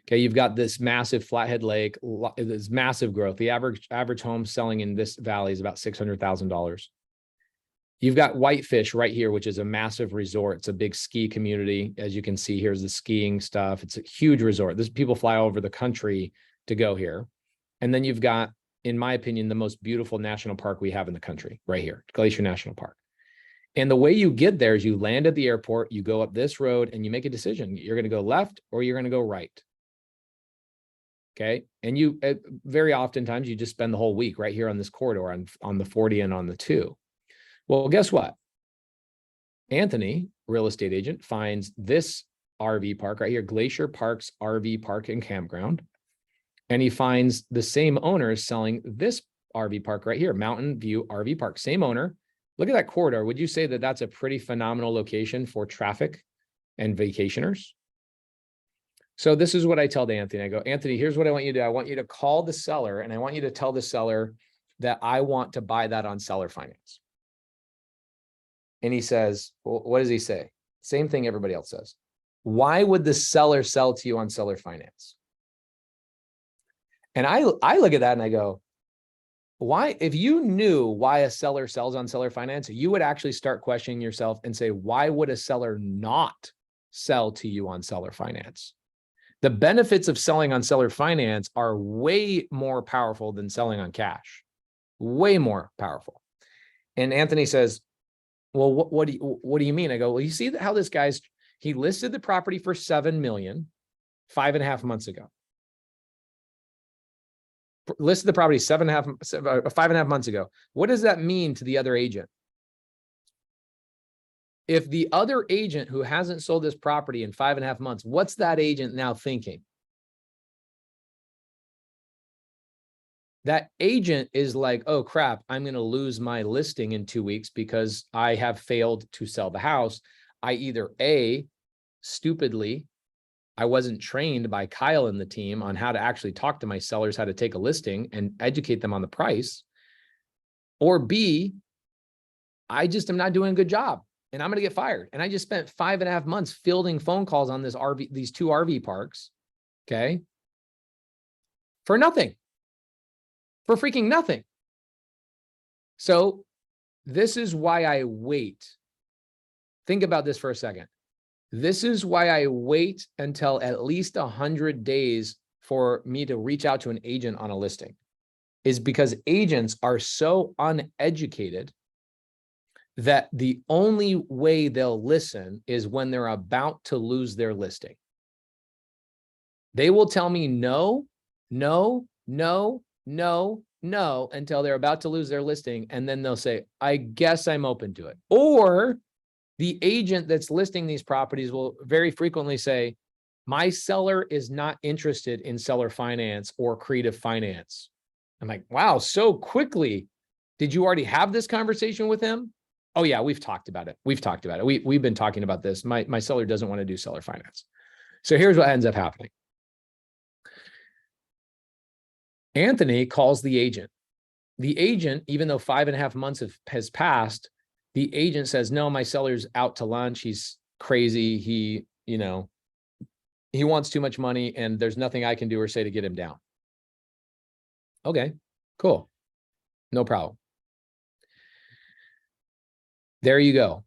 Okay, you've got this massive Flathead Lake, this massive growth. The average home selling in this valley is about $600,000. You've got Whitefish right here, which is a massive resort. It's a big ski community. As you can see, here's the skiing stuff. It's a huge resort. People fly all over the country to go here. And then you've got, in my opinion, the most beautiful national park we have in the country right here, Glacier National Park. And the way you get there is you land at the airport, you go up this road and you make a decision. You're going to go left or you're going to go right. Okay. And you very oftentimes you just spend the whole week right here on this corridor on the 40 and on the 2. Well, guess what? Anthony, real estate agent, finds this RV park right here, Glacier Parks RV Park and Campground. And he finds the same owner selling this RV park right here, Mountain View RV Park, same owner. Look at that corridor. Would you say that that's a pretty phenomenal location for traffic and vacationers? So this is what I tell to Anthony. I go, Anthony, here's what I want you to do. I want you to call the seller and I want you to tell the seller that I want to buy that on seller finance. And he says, well, what does he say? Same thing everybody else says. Why would the seller sell to you on seller finance? And I look at that and I go, why, if you knew why a seller sells on seller finance, you would actually start questioning yourself and say, why would a seller not sell to you on seller finance? The benefits of selling on seller finance are way more powerful than selling on cash, way more powerful. And Anthony says, well, what do you mean? I go, well, you see how this guy's, he listed the property for $7 million 5.5 months ago. Listed the property 5.5 months ago. What does that mean to the other agent? If the other agent who hasn't sold this property in 5.5 months, what's that agent now thinking? That agent is like, oh crap, I'm going to lose my listing in 2 weeks because I have failed to sell the house. I either A, stupidly, I wasn't trained by Kyle and the team on how to actually talk to my sellers, how to take a listing and educate them on the price. Or B, I just am not doing a good job and I'm going to get fired. And I just spent 5.5 months fielding phone calls on this these 2 RV parks. Okay. For nothing. For freaking nothing. So this is why I wait. Think about this for a second. This is why I wait until at least 100 days for me to reach out to an agent on a listing, is because agents are so uneducated that the only way they'll listen is when they're about to lose their listing. They will tell me no, no, no, no, no, until they're about to lose their listing. And then they'll say, I guess I'm open to it. Or the agent that's listing these properties will very frequently say, my seller is not interested in seller finance or creative finance. I'm like, wow, so quickly. Did you already have this conversation with him? Oh yeah, we've talked about it. We've talked about it. We've been talking about this. My seller doesn't want to do seller finance. So here's what ends up happening. Anthony calls the agent. The agent, even though 5.5 months has passed, the agent says, no, my seller's out to lunch. He's crazy. He wants too much money and there's nothing I can do or say to get him down. Okay, cool. No problem. There you go.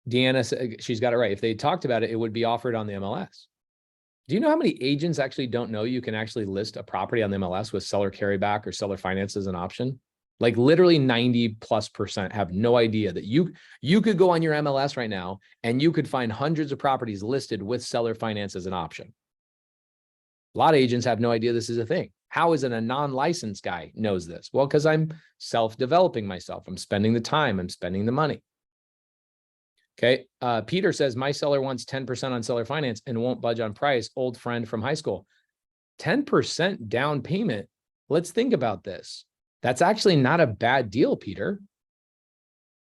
Deanna, she's got it right. If they talked about it, it would be offered on the MLS. Do you know how many agents actually don't know you can actually list a property on the MLS with seller carryback or seller finance as an option? Like literally 90+% have no idea that you could go on your MLS right now and you could find hundreds of properties listed with seller finance as an option. A lot of agents have no idea this is a thing. How is it a non-licensed guy knows this? Well, because I'm self-developing myself. I'm spending the time. I'm spending the money. Okay. Peter says, my seller wants 10% on seller finance and won't budge on price. Old friend from high school. 10% down payment. Let's think about this. That's actually not a bad deal, Peter.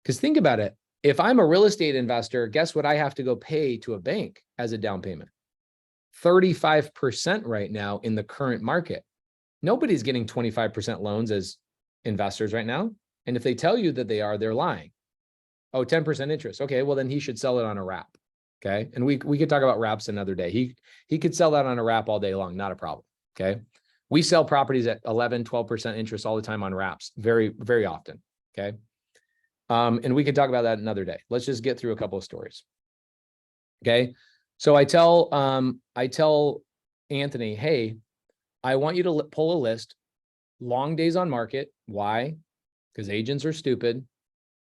Because think about it. If I'm a real estate investor, guess what I have to go pay to a bank as a down payment? 35% right now in the current market. Nobody's getting 25% loans as investors right now. And if they tell you that they are, they're lying. Oh, 10% interest. Okay, well then he should sell it on a wrap. Okay. And we could talk about wraps another day. He could sell that on a wrap all day long, not a problem. Okay. We sell properties at 11, 12% interest all the time on wraps, very, very often. Okay. And we could talk about that another day. Let's just get through a couple of stories. Okay. So I tell Anthony, hey, I want you to pull a list, long days on market. Why? Because agents are stupid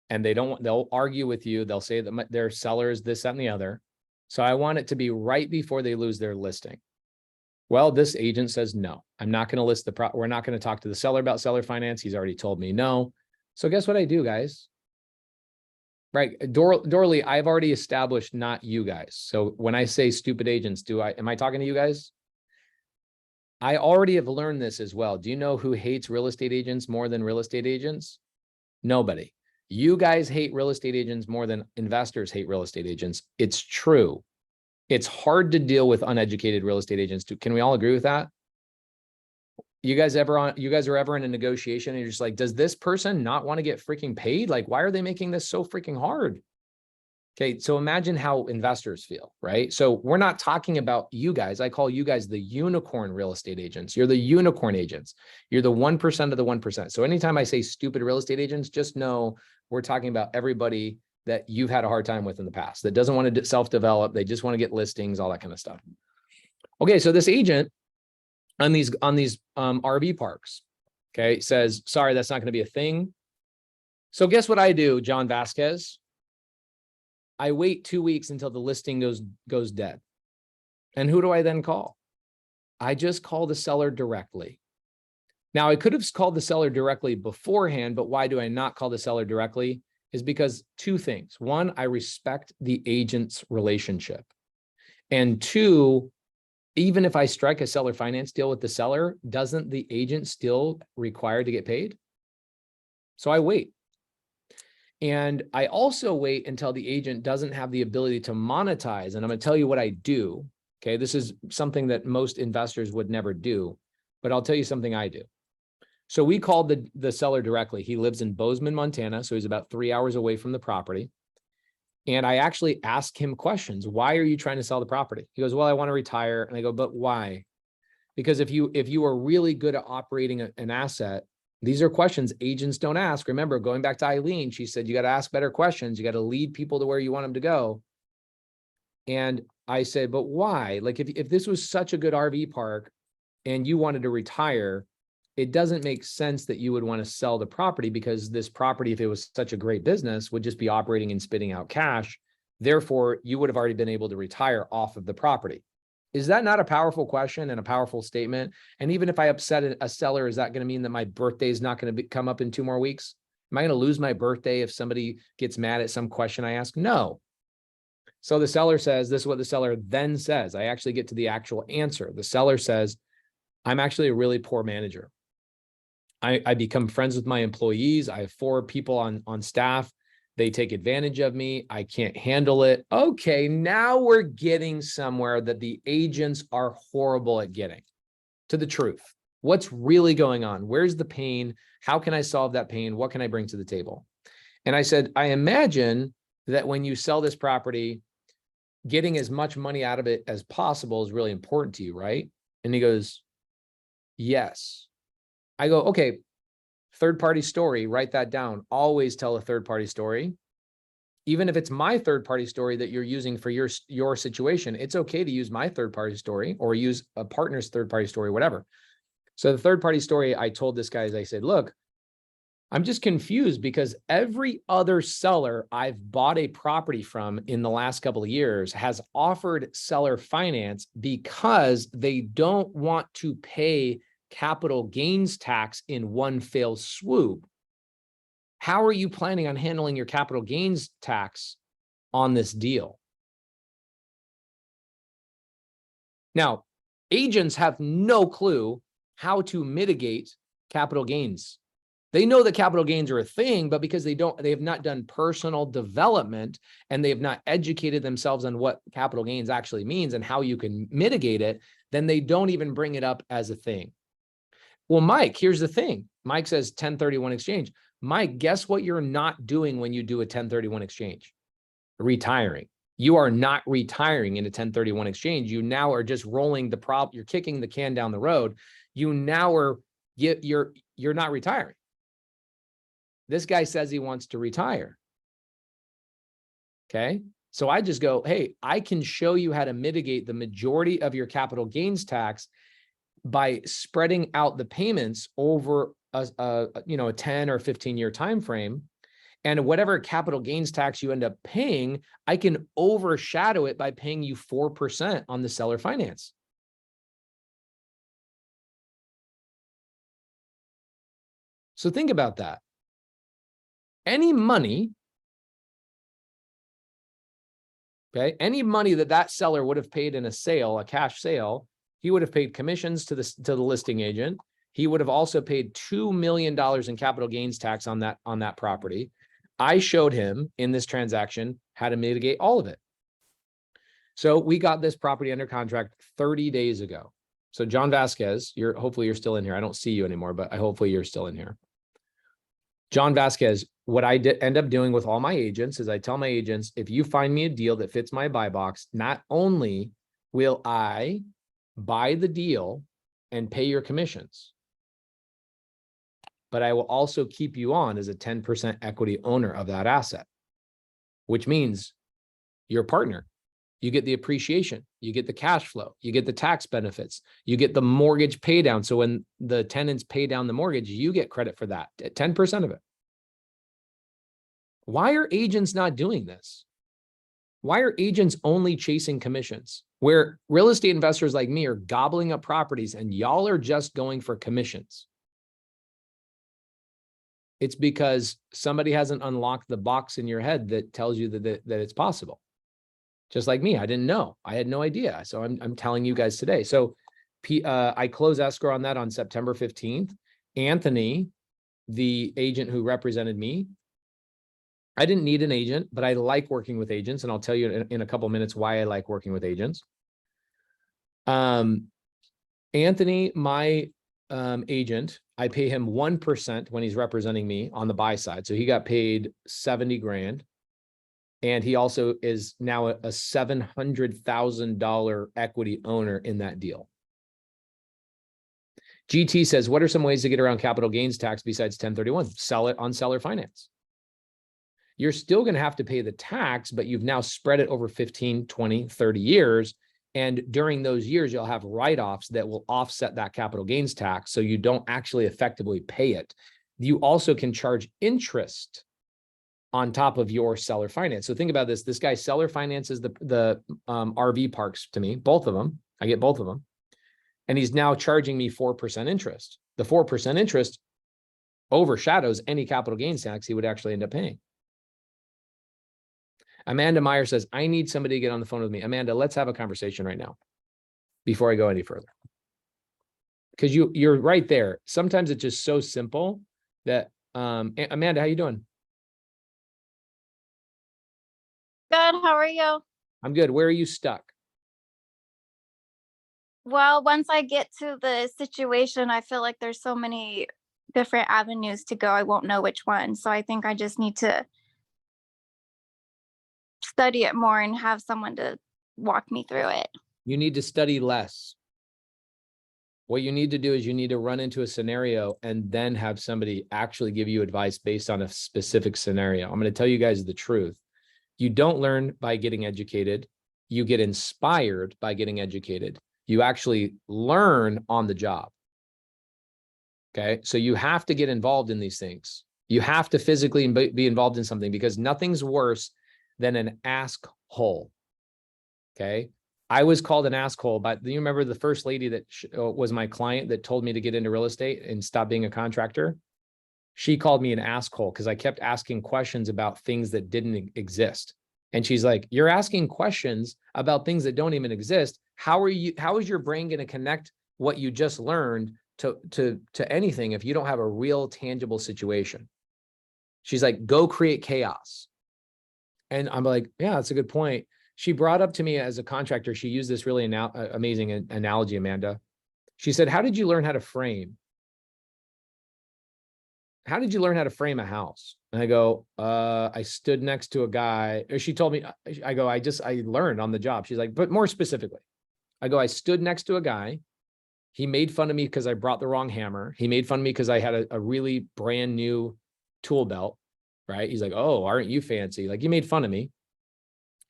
and they'll argue with you. They'll say that their sellers, this, that, and the other. So I want it to be right before they lose their listing. Well, this agent says, no, I'm not going to list we're not going to talk to the seller about seller finance. He's already told me no. So guess what I do, guys? Right. Dorley, I've already established not you guys. So when I say stupid agents, am I talking to you guys? I already have learned this as well. Do you know who hates real estate agents more than real estate agents? Nobody. You guys hate real estate agents more than investors hate real estate agents. It's true. It's hard to deal with uneducated real estate agents too. Can we all agree with that? You guys are ever in a negotiation and you're just like, does this person not want to get freaking paid? Like, why are they making this so freaking hard? Okay, so imagine how investors feel, right? So we're not talking about you guys. I call you guys the unicorn real estate agents. You're the unicorn agents. You're the 1% of the 1%. So anytime I say stupid real estate agents, just know we're talking about everybody that you've had a hard time with in the past that doesn't want to self-develop. They just want to get listings, all that kind of stuff. Okay, so this agent on these RV parks, okay, says, sorry, that's not going to be a thing. So guess what I do, John Vasquez? I wait 2 weeks until the listing goes dead. And who do I then call? I just call the seller directly. Now, I could have called the seller directly beforehand, but why do I not call the seller directly? Is because two things. One, I respect the agent's relationship. And two, even if I strike a seller finance deal with the seller, doesn't the agent still require to get paid? So I wait. And I also wait until the agent doesn't have the ability to monetize. And I'm going to tell you what I do. Okay, this is something that most investors would never do, but I'll tell you something I do. So we called the seller directly. He lives in Bozeman, Montana. So he's about 3 hours away from the property. And I actually ask him questions. Why are you trying to sell the property? He goes, well, I want to retire. And I go, but why? Because if you are really good at operating an asset, these are questions agents don't ask. Remember, going back to Eileen, she said, you got to ask better questions. You got to lead people to where you want them to go. And I said, but why? Like if this was such a good RV park and you wanted to retire, it doesn't make sense that you would want to sell the property, because this property, if it was such a great business, would just be operating and spitting out cash. Therefore, you would have already been able to retire off of the property. Is that not a powerful question and a powerful statement? And even if I upset a seller, is that going to mean that my birthday is not going to come up in 2 more weeks? Am I going to lose my birthday if somebody gets mad at some question I ask? No. So the seller says, this is what the seller then says. I actually get to the actual answer. The seller says, I'm actually a really poor manager. I become friends with my employees. I have 4 people on staff. They take advantage of me. I can't handle it. Okay, now we're getting somewhere that the agents are horrible at getting to the truth. What's really going on? Where's the pain? How can I solve that pain? What can I bring to the table? And I said, I imagine that when you sell this property, getting as much money out of it as possible is really important to you, right? And he goes, yes. I go, okay, third-party story, write that down. Always tell a third-party story. Even if it's my third-party story that you're using for your situation, it's okay to use my third-party story or use a partner's third-party story, whatever. So the third-party story I told this guy is, I said, look, I'm just confused because every other seller I've bought a property from in the last couple of years has offered seller finance because they don't want to pay capital gains tax in one fell swoop. How are you planning on handling your capital gains tax on this deal? Now, agents have no clue how to mitigate capital gains. They know that capital gains are a thing, but because they have not done personal development and they have not educated themselves on what capital gains actually means and how you can mitigate it, then they don't even bring it up as a thing. Well, Mike, here's the thing. Mike says 1031 exchange. Mike, guess what you're not doing when you do a 1031 exchange? Retiring. You are not retiring in a 1031 exchange. You now are just rolling the problem. You're kicking the can down the road. You now are, you're not retiring. This guy says he wants to retire. Okay. So I just go, hey, I can show you how to mitigate the majority of your capital gains tax by spreading out the payments over a 10 or 15-year time frame. And whatever capital gains tax you end up paying, I can overshadow it by paying you 4% on the seller finance. So think about that. Any money, okay, any money that seller would have paid in a sale, a cash sale, he would have paid commissions to the listing agent. He would have also paid $2 million in capital gains tax on that property. I showed him in this transaction how to mitigate all of it. So we got this property under contract 30 days ago. So John Vasquez, hopefully you're still in here. I don't see you anymore, but hopefully you're still in here. John Vasquez, what I end up doing with all my agents is I tell my agents, if you find me a deal that fits my buy box, not only will I buy the deal and pay your commissions, but I will also keep you on as a 10% equity owner of that asset, which means you're a partner. You get the appreciation, you get the cash flow, you get the tax benefits, you get the mortgage pay down. So when the tenants pay down the mortgage, you get credit for that, 10% of it. Why are agents not doing this? Why are agents only chasing commissions? Where real estate investors like me are gobbling up properties and y'all are just going for commissions. It's because somebody hasn't unlocked the box in your head that tells you that it's possible. Just like me, I didn't know. I had no idea. So I'm telling you guys today. So I close escrow on that on September 15th. Anthony, the agent who represented me, I didn't need an agent, but I like working with agents. And I'll tell you in a couple of minutes why I like working with agents. Anthony, my agent, I pay him 1% when he's representing me on the buy side. So he got paid 70 grand. And he also is now a $700,000 equity owner in that deal. GT says, what are some ways to get around capital gains tax besides 1031? Sell it on seller finance. You're still going to have to pay the tax, but you've now spread it over 15, 20, 30 years. And during those years, you'll have write-offs that will offset that capital gains tax. So you don't actually effectively pay it. You also can charge interest on top of your seller finance. So think about this. This guy seller finances the RV parks to me, both of them. I get both of them. And he's now charging me 4% interest. The 4% interest overshadows any capital gains tax he would actually end up paying. Amanda Meyer says, I need somebody to get on the phone with me. Amanda, let's have a conversation right now before I go any further. Because you're right there. Sometimes it's just so simple that, Amanda, how you doing? Good. How are you? I'm good. Where are you stuck? Well, once I get to the situation, I feel like there's so many different avenues to go. I won't know which one. So I think I just need to study it more and have someone to walk me through it. You need to study less. What you need to do is you need to run into a scenario and then have somebody actually give you advice based on a specific scenario. I'm going to tell you guys the truth. You don't learn by getting educated. You get inspired by getting educated. You actually learn on the job. Okay. So you have to get involved in these things. You have to physically be involved in something because nothing's worse than an ask hole. Okay. I was called an asshole, but do you remember the first lady that was my client that told me to get into real estate and stop being a contractor? She called me an asshole because I kept asking questions about things that didn't exist. And she's like, you're asking questions about things that don't even exist. How is your brain going to connect what you just learned to anything if you don't have a real tangible situation? She's like, go create chaos. And I'm like, yeah, that's a good point. She brought up to me as a contractor, she used this really amazing analogy, Amanda. She said, how did you learn how to frame? How did you learn how to frame a house? And I go, I stood next to a guy. Or she told me, I go, I learned on the job. She's like, but more specifically, I go, I stood next to a guy. He made fun of me because I brought the wrong hammer. He made fun of me because I had a really brand new tool belt, right? He's like, oh, aren't you fancy? Like, you made fun of me.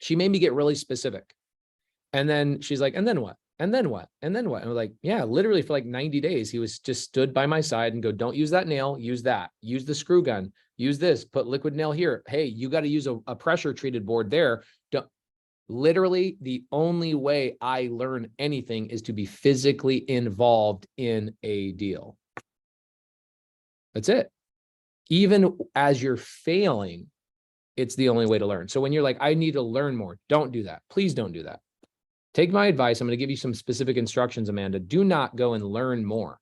She made me get really specific. And then she's like, and then what? And then what? And then what? And we're like, yeah, literally for like 90 days, he was just stood by my side and go, don't use that nail, use that, use the screw gun, use this, put liquid nail here. Hey, you got to use a pressure treated board there. Don't. Literally, the only way I learn anything is to be physically involved in a deal. That's it. Even as you're failing, it's the only way to learn. So when you're like, I need to learn more, don't do that. Please don't do that. Take my advice. I'm going to give you some specific instructions, Amanda. Do not go and learn more.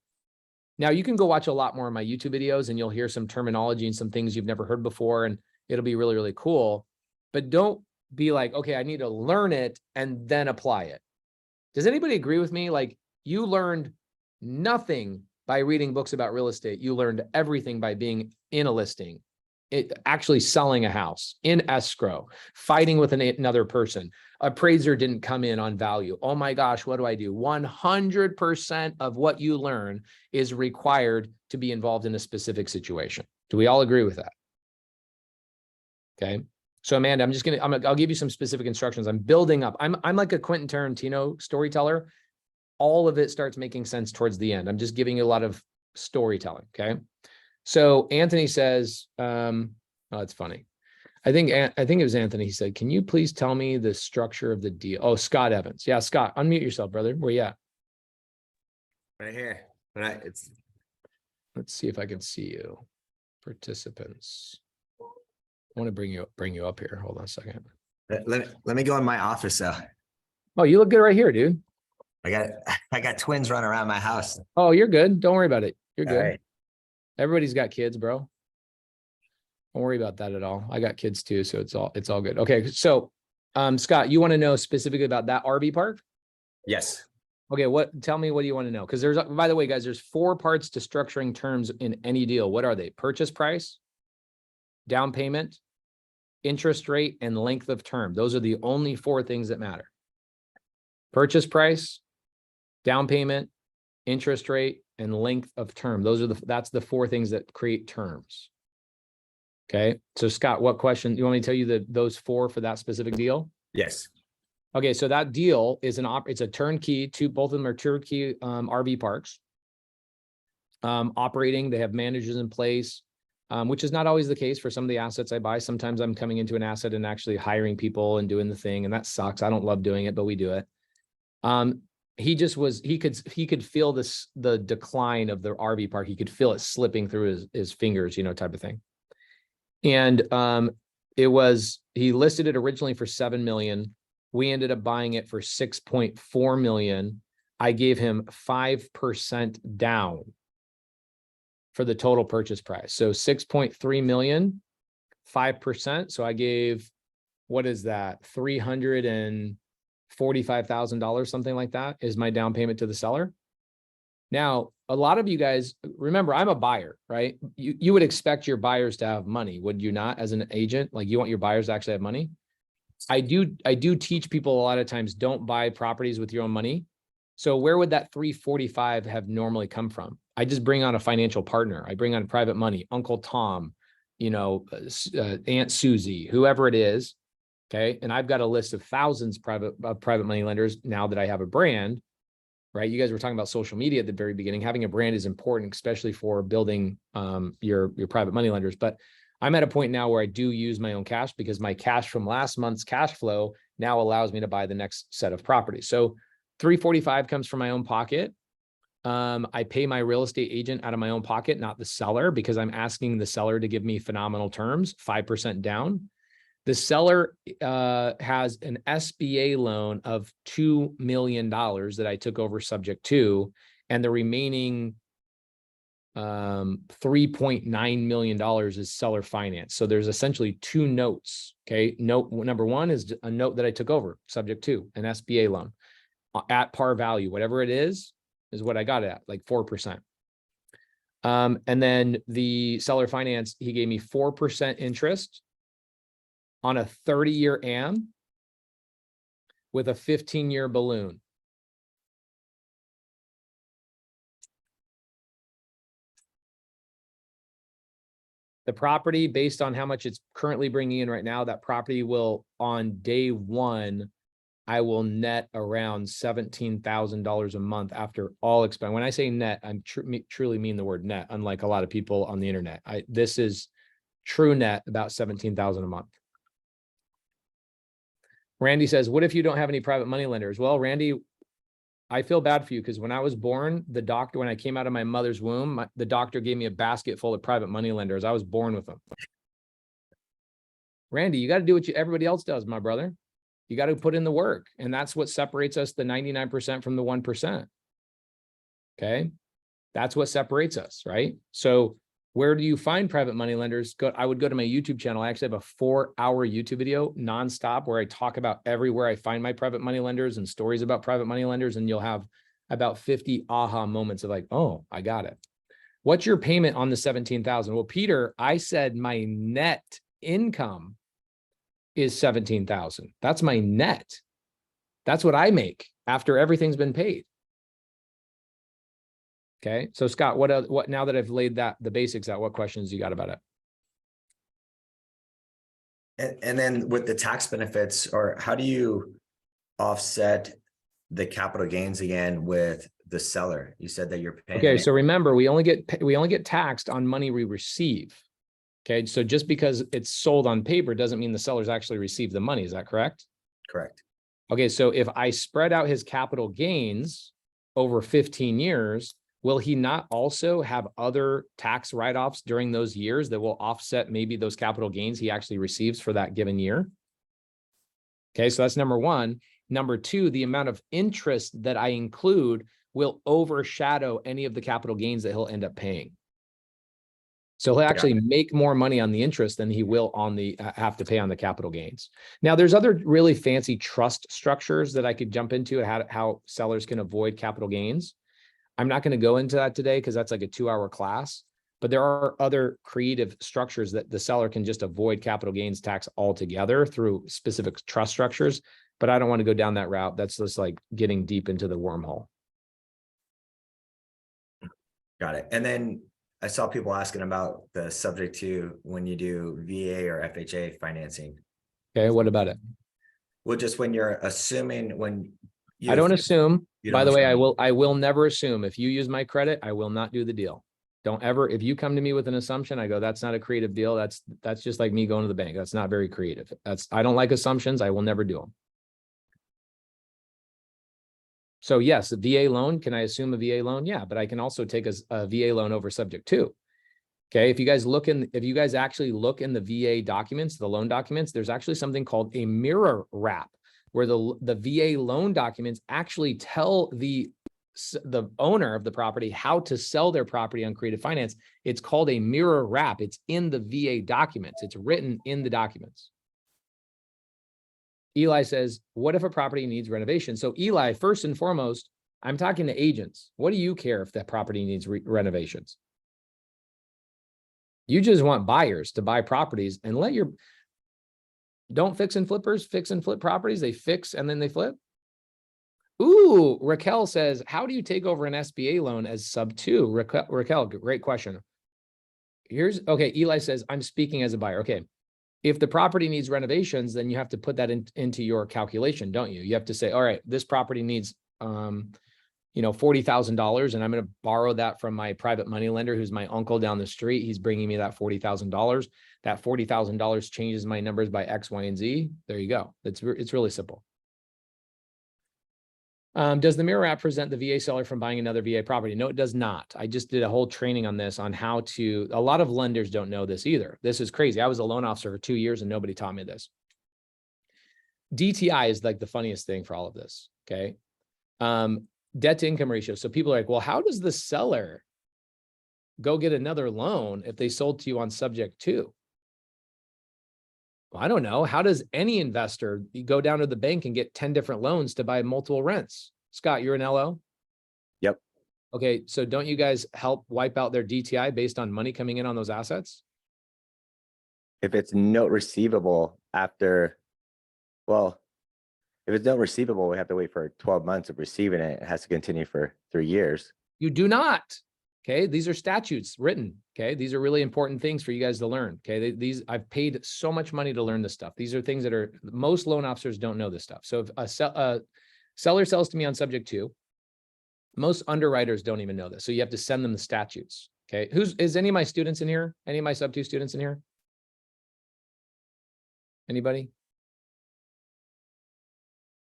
Now, you can go watch a lot more of my YouTube videos and you'll hear some terminology and some things you've never heard before, and it'll be really, really cool. But don't be like, okay, I need to learn it and then apply it. Does anybody agree with me? Like, you learned nothing by reading books about real estate. You learned everything by being in a listing, actually selling a house, in escrow, fighting with another person. Appraiser didn't come in on value. Oh my gosh, what do I do? 100% of what you learn is required to be involved in a specific situation. Do we all agree with that? Okay. So Amanda, I'll give you some specific instructions. I'm building up. I'm like a Quentin Tarantino storyteller. All of it starts making sense towards the end. I'm just giving you a lot of storytelling. Okay. So Anthony says, oh, it's funny. I think it was Anthony. He said, can you please tell me the structure of the deal? Oh, Scott Evans. Yeah, Scott, unmute yourself, brother. Where you at? Right here. Let's see if I can see you. Participants. I want to bring you up here. Hold on a second. let me go in my office though. Oh, you look good right here, dude. I got twins running around my house. Oh, you're good. Don't worry about it. You're good. All right. Everybody's got kids, bro. Don't worry about that at all. I got kids too, so it's all good. Okay, so Scott, you want to know specifically about that RV park? Yes. Okay, tell me, what do you want to know? Because by the way, guys, there's 4 parts to structuring terms in any deal. What are they? Purchase price, down payment, interest rate, and length of term. Those are the only 4 things that matter. Purchase price, down payment, interest rate, and length of term. That's the 4 things that create terms. Okay. So Scott, what question? You want me to tell you those 4 for that specific deal? Yes. Okay. So that deal is it's a turnkey. Both of them are turnkey RV parks. Operating, they have managers in place, which is not always the case for some of the assets I buy. Sometimes I'm coming into an asset and actually hiring people and doing the thing, and that sucks. I don't love doing it, but we do it. He could feel the decline of the RV park. He could feel it slipping through his fingers, type of thing. And he listed it originally for 7 million. We ended up buying it for 6.4 million. I gave him 5% down for the total purchase price. So 6.3 million, 5%. So I gave, what is that? $345,000, something like that is my down payment to the seller. Now, a lot of you guys, remember, I'm a buyer, right? You would expect your buyers to have money, would you not, as an agent? Like, you want your buyers to actually have money? I do teach people a lot of times, don't buy properties with your own money. So where would that 345 have normally come from? I just bring on a financial partner. I bring on private money, Uncle Tom, Aunt Susie, whoever it is. Okay. And I've got a list of thousands of private money lenders now that I have a brand. Right? You guys were talking about social media at the very beginning. Having a brand is important, especially for building your private money lenders. But I'm at a point now where I do use my own cash, because my cash from last month's cash flow now allows me to buy the next set of properties. So 345 comes from my own pocket. I pay my real estate agent out of my own pocket, not the seller, because I'm asking the seller to give me phenomenal terms, 5% down. The seller has an SBA loan of $2 million that I took over subject to, and the remaining $3.9 million is seller finance. So there's essentially 2 notes. Okay. Note number 1 is a note that I took over subject to an SBA loan at par value, whatever it is what I got it at, like 4%. And then the seller finance, he gave me 4% interest on a 30-year AM with a 15-year balloon. The property, based on how much it's currently bringing in right now, that property will, on day one, I will net around $17,000 a month after all expense. When I say net, I'm truly mean the word net, unlike a lot of people on the internet. This is true net, about 17,000 a month. Randy says, what if you don't have any private money lenders? Well, Randy, I feel bad for you because when I was born, the doctor, when I came out of my mother's womb, the doctor gave me a basket full of private money lenders. I was born with them. Randy, you got to do what everybody else does, my brother. You got to put in the work. And that's what separates us, the 99% from the 1%. Okay. That's what separates us, right? So where do you find private money lenders? I would go to my YouTube channel. I actually have a 4-hour YouTube video nonstop where I talk about everywhere I find my private money lenders and stories about private money lenders. And you'll have about 50 aha moments of like, oh, I got it. What's your payment on the 17,000? Well, Peter, I said my net income is 17,000. That's my net. That's what I make after everything's been paid. Okay. So Scott, what now that I've laid the basics out, what questions you got about it? And then with the tax benefits, or how do you offset the capital gains again with the seller? You said that you're paying. Okay. So remember, we only get taxed on money we receive. Okay. So just because it's sold on paper doesn't mean the sellers actually receive the money. Is that correct? Correct. Okay. So if I spread out his capital gains over 15 years, will he not also have other tax write-offs during those years that will offset maybe those capital gains he actually receives for that given year? Okay, so that's number one. Number two, the amount of interest that I include will overshadow any of the capital gains that he'll end up paying. So he'll actually make more money on the interest than he will on the have to pay on the capital gains. Now, there's other really fancy trust structures that I could jump into how sellers can avoid capital gains. I'm not going to go into that today because that's like a 2-hour class, but there are other creative structures that the seller can just avoid capital gains tax altogether through specific trust structures. But I don't want to go down that route. That's just like getting deep into the wormhole. Got it. And then I saw people asking about the subject to when you do VA or FHA financing. Okay, what about it? Well, just when you're assuming I don't assume. By the way, assume. I will never assume. If you use my credit, I will not do the deal. Don't ever, if you come to me with an assumption, I go, that's not a creative deal. That's just like me going to the bank. That's not very creative. I don't like assumptions. I will never do them. So yes, a VA loan, can I assume a VA loan? Yeah, but I can also take a VA loan over subject to. Okay, if you guys actually look in the VA documents, the loan documents, there's actually something called a mirror wrap, where the VA loan documents actually tell the owner of the property how to sell their property on creative finance. It's called a mirror wrap. It's in the VA documents. It's written in the documents. Eli says, what if a property needs renovation? So Eli, first and foremost, I'm talking to agents. What do you care if that property needs renovations? You just want buyers to buy properties and don't fix and flippers fix and flip properties. They fix and then they flip. Ooh, Raquel says, how do you take over an SBA loan as sub 2? Raquel, great question. Okay, Eli says, I'm speaking as a buyer. Okay. If the property needs renovations, then you have to put that into your calculation, don't you? You have to say, all right, this property needs, $40,000, and I'm going to borrow that from my private money lender, who's my uncle down the street. He's bringing me that $40,000. That $40,000 changes my numbers by X, Y, and Z. There you go. It's really simple. Does the mirror app present the VA seller from buying another VA property? No, it does not. I just did a whole training on this, on how to, a lot of lenders don't know this either. This is crazy. I was a loan officer for 2 years and nobody taught me this. DTI is like the funniest thing for all of this. Okay. Debt to income ratio. So people are like, well, how does the seller go get another loan if they sold to you on subject to? Well, I don't know. How does any investor go down to the bank and get 10 different loans to buy multiple rents? Scott, you're an LO? Yep. Okay. So don't you guys help wipe out their DTI based on money coming in on those assets? If it's note receivable after, well, if it's note receivable, we have to wait for 12 months of receiving it. It has to continue for 3 years. You do not. Okay, these are statutes written. Okay, these are really important things for you guys to learn. Okay, these I've paid so much money to learn this stuff. These are things that are most loan officers don't know this stuff. So if a seller sells to me on subject 2, most underwriters don't even know this. So you have to send them the statutes. Okay, is any of my students in here? Any of my sub 2 students in here? Anybody?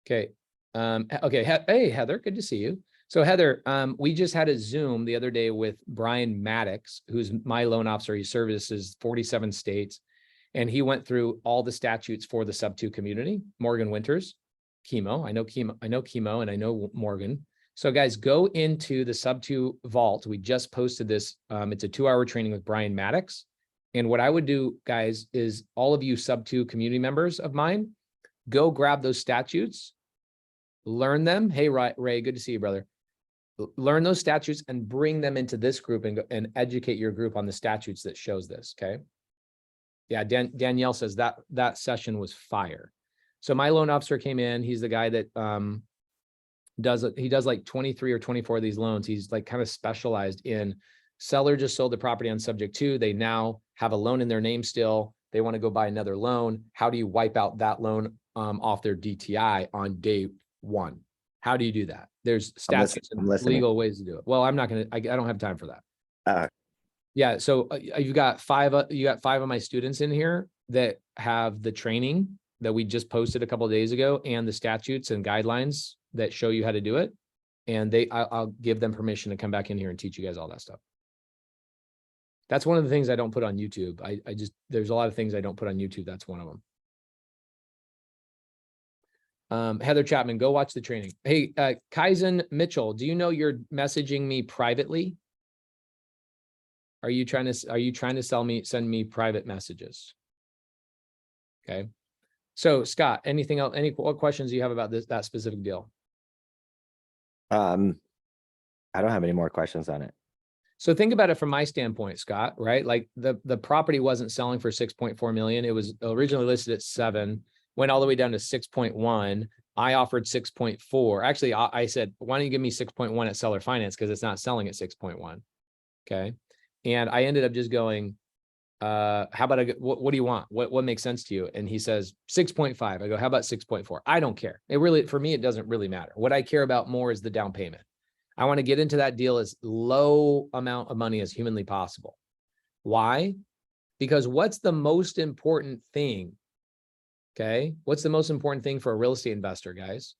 Okay. Okay. Hey, Heather, good to see you. So Heather, we just had a Zoom the other day with Brian Maddox, who's my loan officer. He services 47 states, and he went through all the statutes for the sub 2 community. Morgan Winters, Chemo. I know Chemo, and I know Morgan. So guys, go into the sub 2 vault. We just posted this. It's a 2-hour training with Brian Maddox. And what I would do, guys, is all of you sub 2 community members of mine, go grab those statutes, learn them. Hey, Ray, good to see you, brother. Learn those statutes and bring them into this group and educate your group on the statutes that shows this. Okay. Yeah. Danielle says that session was fire. So my loan officer came in. He's the guy that does like 23 or 24 of these loans. He's like kind of specialized in seller just sold the property on subject 2. They now have a loan in their name still. They want to go buy another loan. How do you wipe out that loan off their DTI on day 1? How do you do that? There's statutes and legal ways to do it. Well, I'm not going to, I don't have time for that. Yeah. So you got 5 of my students in here that have the training that we just posted a couple of days ago and the statutes and guidelines that show you how to do it. And I'll give them permission to come back in here and teach you guys all that stuff. That's one of the things I don't put on YouTube. There's a lot of things I don't put on YouTube. That's one of them. Heather Chapman, go watch the training. Hey, Kaizen Mitchell, do you know you're messaging me privately? Are you trying to send me private messages? Okay. So Scott, anything else? What questions do you have about that specific deal? I don't have any more questions on it. So think about it from my standpoint, Scott, right? Like the property wasn't selling for 6.4 million. It was originally listed at 7, went all the way down to 6.1. I offered 6.4. Actually, I said, why don't you give me 6.1 at seller finance? Because it's not selling at 6.1. Okay. And I ended up just going, how about what do you want? What makes sense to you? And he says 6.5. I go, how about 6.4? I don't care. For me, it doesn't really matter. What I care about more is the down payment. I want to get into that deal as low amount of money as humanly possible. Why? Because what's the most important thing? Okay. What's the most important thing for a real estate investor, guys?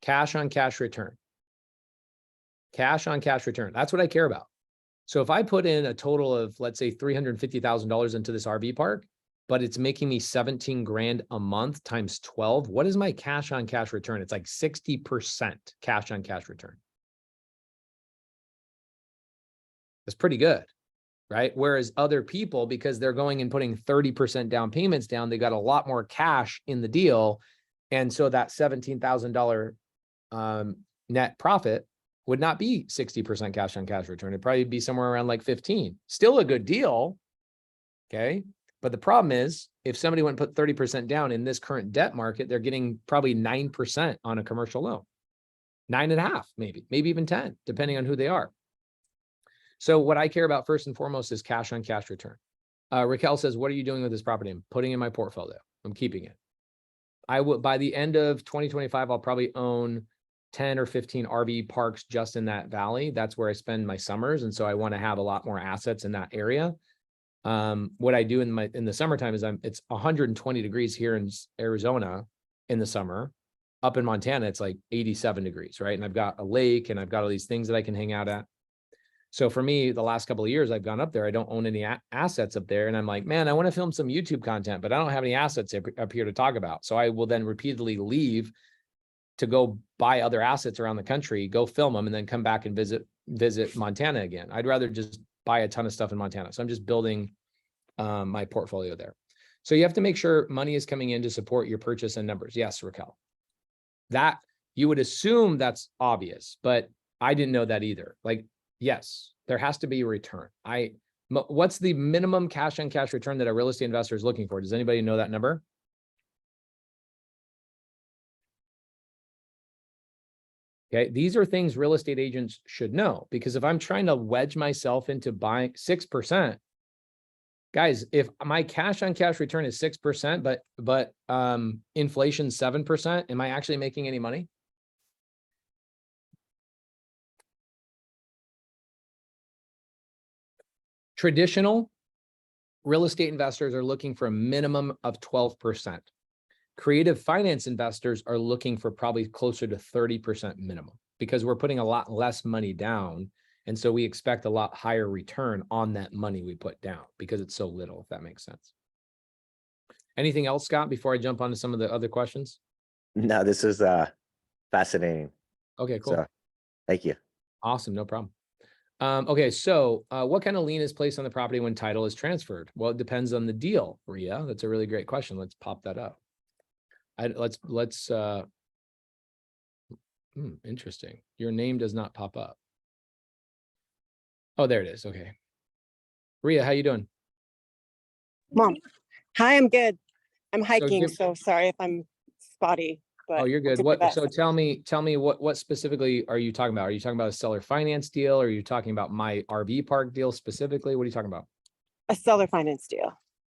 Cash on cash return. Cash on cash return. That's what I care about. So if I put in a total of, let's say, $350,000 into this RV park, but it's making me 17 grand a month times 12, what is my cash on cash return? It's like 60% cash on cash return. That's pretty good, right? Whereas other people, because they're going and putting 30% down payments down, they got a lot more cash in the deal. And so that $17,000 net profit would not be 60% cash on cash return. It'd probably be somewhere around like 15. Still a good deal. Okay. But the problem is if somebody went and put 30% down in this current debt market, they're getting probably 9% on a commercial loan, 9.5, maybe even 10, depending on who they are. So what I care about first and foremost is cash on cash return. Raquel says, what are you doing with this property? I'm putting in my portfolio. I'm keeping it. I will, by the end of 2025, I'll probably own 10 or 15 RV parks just in that valley. That's where I spend my summers. And so I want to have a lot more assets in that area. What I do in the summertime is it's 120 degrees here in Arizona in the summer. Up in Montana, it's like 87 degrees, right? And I've got a lake and I've got all these things that I can hang out at. So for me, the last couple of years I've gone up there, I don't own any assets up there. And I'm like, man, I want to film some YouTube content, but I don't have any assets up here to talk about. So I will then repeatedly leave to go buy other assets around the country, go film them, and then come back and visit Montana again. I'd rather just buy a ton of stuff in Montana. So I'm just building my portfolio there. So you have to make sure money is coming in to support your purchase and numbers. Yes, Raquel. That you would assume that's obvious, but I didn't know that either. Like, yes, there has to be a return. What's the minimum cash on cash return that a real estate investor is looking for? Does anybody know that number? Okay, these are things real estate agents should know, because if I'm trying to wedge myself into buying 6%, guys, if my cash on cash return is 6%, but inflation 7%, am I actually making any money? Traditional real estate investors are looking for a minimum of 12%. Creative finance investors are looking for probably closer to 30% minimum, because we're putting a lot less money down. And so we expect a lot higher return on that money we put down because it's so little, if that makes sense. Anything else, Scott, before I jump onto some of the other questions? No, this is fascinating. Okay, cool. So thank you. Awesome, no problem. Okay, so what kind of lien is placed on the property when title is transferred? Well, it depends on the deal, Ria. That's a really great question. Let's pop that up. Interesting. Your name does not pop up. Oh, there it is. Okay. Ria, how you doing? Mom. Hi, I'm good. I'm hiking, give- so sorry if I'm spotty, but Oh, you're I'll good. do my What, best. so tell me what specifically are you talking about? Are you talking about a seller finance deal? Or are you talking about my RV park deal specifically? What are you talking about? A seller finance deal.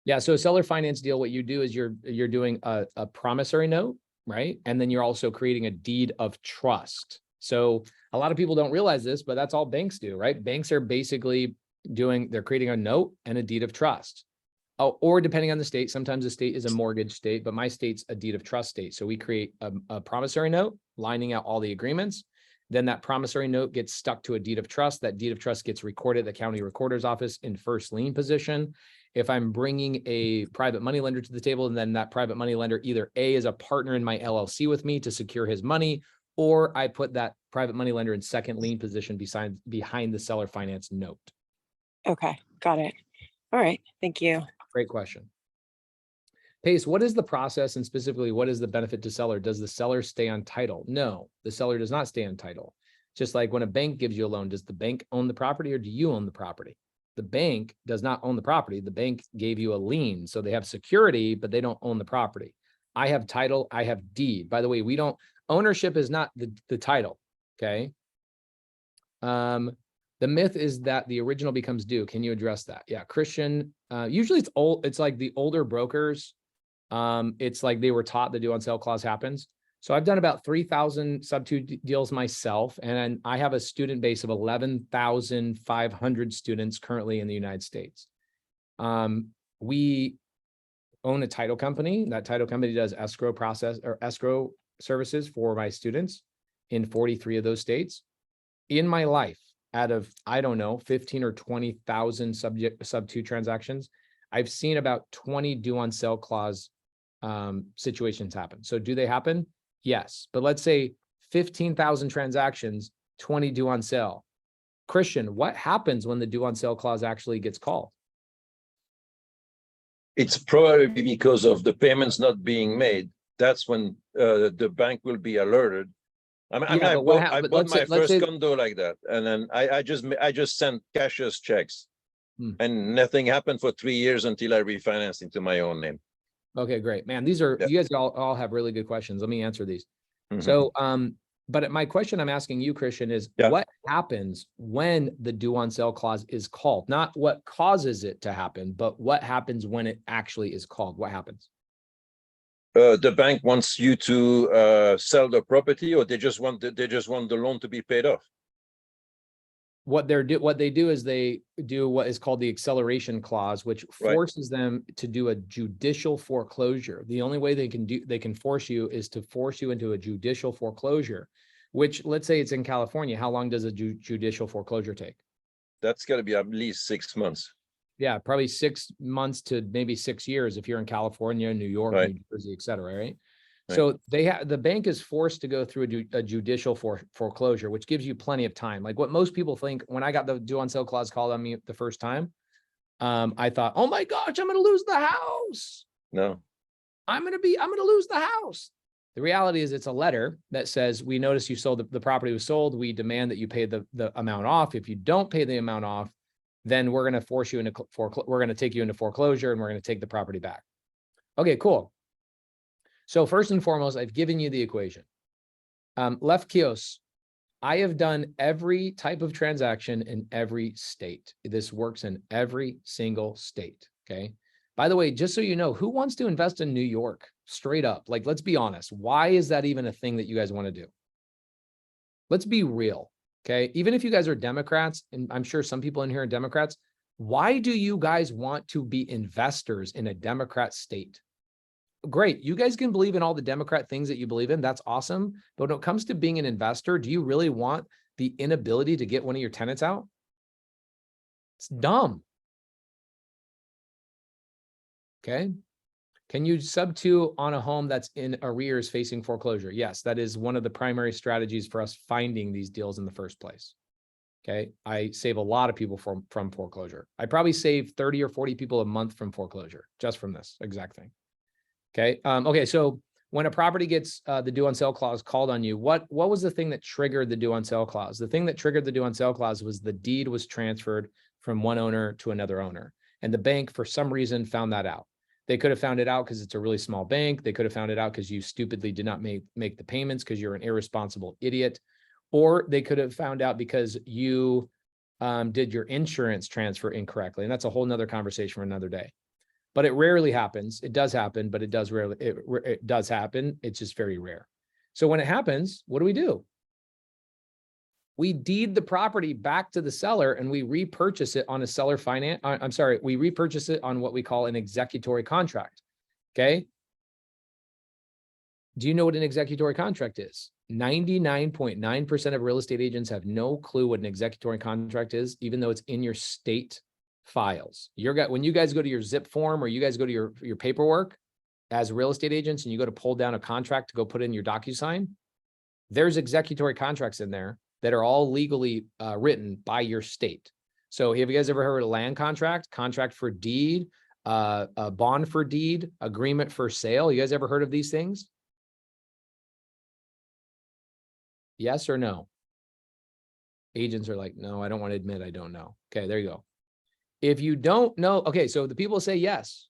Yeah, so a seller finance deal, what you do is you're doing a promissory note, right? And then you're also creating a deed of trust. So a lot of people don't realize this, but that's all banks do, right? Banks are basically they're creating a note and a deed of trust. Oh, or depending on the state, sometimes the state is a mortgage state, but my state's a deed of trust state. So we create a promissory note lining out all the agreements. Then that promissory note gets stuck to a deed of trust. That deed of trust gets recorded at the county recorder's office in first lien position. If I'm bringing a private money lender to the table, and then that private money lender either A, is a partner in my LLC with me to secure his money, or I put that private money lender in second lien position behind the seller finance note. Okay, got it. All right, thank you. Great question. Pace, what is the process, and specifically, what is the benefit to seller? Does the seller stay on title? No, the seller does not stay on title. Just like when a bank gives you a loan, does the bank own the property or do you own the property? The bank does not own the property. The bank gave you a lien. So they have security, but they don't own the property. I have title, I have deed. By the way, ownership is not the title, okay? The myth is that the original becomes due. Can you address that? Yeah, Christian, usually it's like the older brokers. It's like they were taught the due on sale clause happens. So I've done about 3,000 sub-2 deals myself, and I have a student base of 11,500 students currently in the United States. We own a title company. That title company does escrow services for my students in 43 of those states. In my life, out of, I don't know, 15 or 20,000 sub-2 transactions, I've seen about 20 due on sale clause situations happen. So do they happen? Yes. But let's say 15,000 transactions, 20 due on sale. Christian, what happens when the due on sale clause actually gets called? It's probably because of the payments not being made. That's when the bank will be alerted. I bought my first condo like that, and then I just sent cashier's checks, and nothing happened for 3 years until I refinanced into my own name. Okay, great, man. These are you guys all have really good questions. Let me answer these. So, but my question I'm asking you, Christian, is what happens when the due on sale clause is called? Not what causes it to happen, but what happens when it actually is called? What happens? The bank wants you to sell the property, or they just want the loan to be paid off. What they do is they do what is called the acceleration clause, which forces them to do a judicial foreclosure. The only way they can force you is to force you into a judicial foreclosure, which, let's say it's in California. How long does a judicial foreclosure take? That's got to be at least 6 months. Yeah, probably 6 months to maybe 6 years if you're in California, New York, New Jersey, et cetera, right? So the bank is forced to go through a judicial foreclosure, which gives you plenty of time. Like what most people think, when I got the due on sale clause called on me the first time, I thought, oh my gosh, I'm going to lose the house. No, I'm going to lose the house. The reality is it's a letter that says, we notice you sold the property was sold. We demand that you pay the amount off. If you don't pay the amount off, then we're going to force you into we're going to take you into foreclosure, and we're going to take the property back. Okay, cool. So first and foremost, I've given you the equation. Left Kios, I have done every type of transaction in every state. This works in every single state. Okay. By the way, just so you know, who wants to invest in New York? Straight up. Like, let's be honest. Why is that even a thing that you guys want to do? Let's be real. Okay. Even if you guys are Democrats, and I'm sure some people in here are Democrats, why do you guys want to be investors in a Democrat state? Great. You guys can believe in all the Democrat things that you believe in. That's awesome. But when it comes to being an investor, do you really want the inability to get one of your tenants out? It's dumb. Okay. Can you sub to on a home that's in arrears facing foreclosure? Yes, that is one of the primary strategies for us finding these deals in the first place. Okay. I save a lot of people from foreclosure. I probably save 30 or 40 people a month from foreclosure just from this exact thing. Okay. Okay. So when a property gets the due on sale clause called on you, what was the thing that triggered the due on sale clause? The thing that triggered the due on sale clause was the deed was transferred from one owner to another owner. And the bank, for some reason, found that out. They could have found it out because it's a really small bank. They could have found it out because you stupidly did not make the payments because you're an irresponsible idiot. Or they could have found out because you did your insurance transfer incorrectly. And that's a whole nother conversation for another day. But it rarely happens. It does happen, but it does happen. It's just very rare. So when it happens, what do? We deed the property back to the seller and we repurchase it on a seller finance. I'm sorry, we repurchase it on what we call an executory contract. Okay. Do you know what an executory contract is? 99.9% of real estate agents have no clue what an executory contract is, even though it's in your state files. When you guys go to your zip form or you guys go to your paperwork as real estate agents and you go to pull down a contract to go put in your DocuSign, there's executory contracts in there that are all legally written by your state. So have you guys ever heard of a land contract, contract for deed, a bond for deed, agreement for sale? You guys ever heard of these things? Yes or no? Agents are like, no, I don't want to admit I don't know. Okay, there you go. If you don't know, okay, so the people say yes.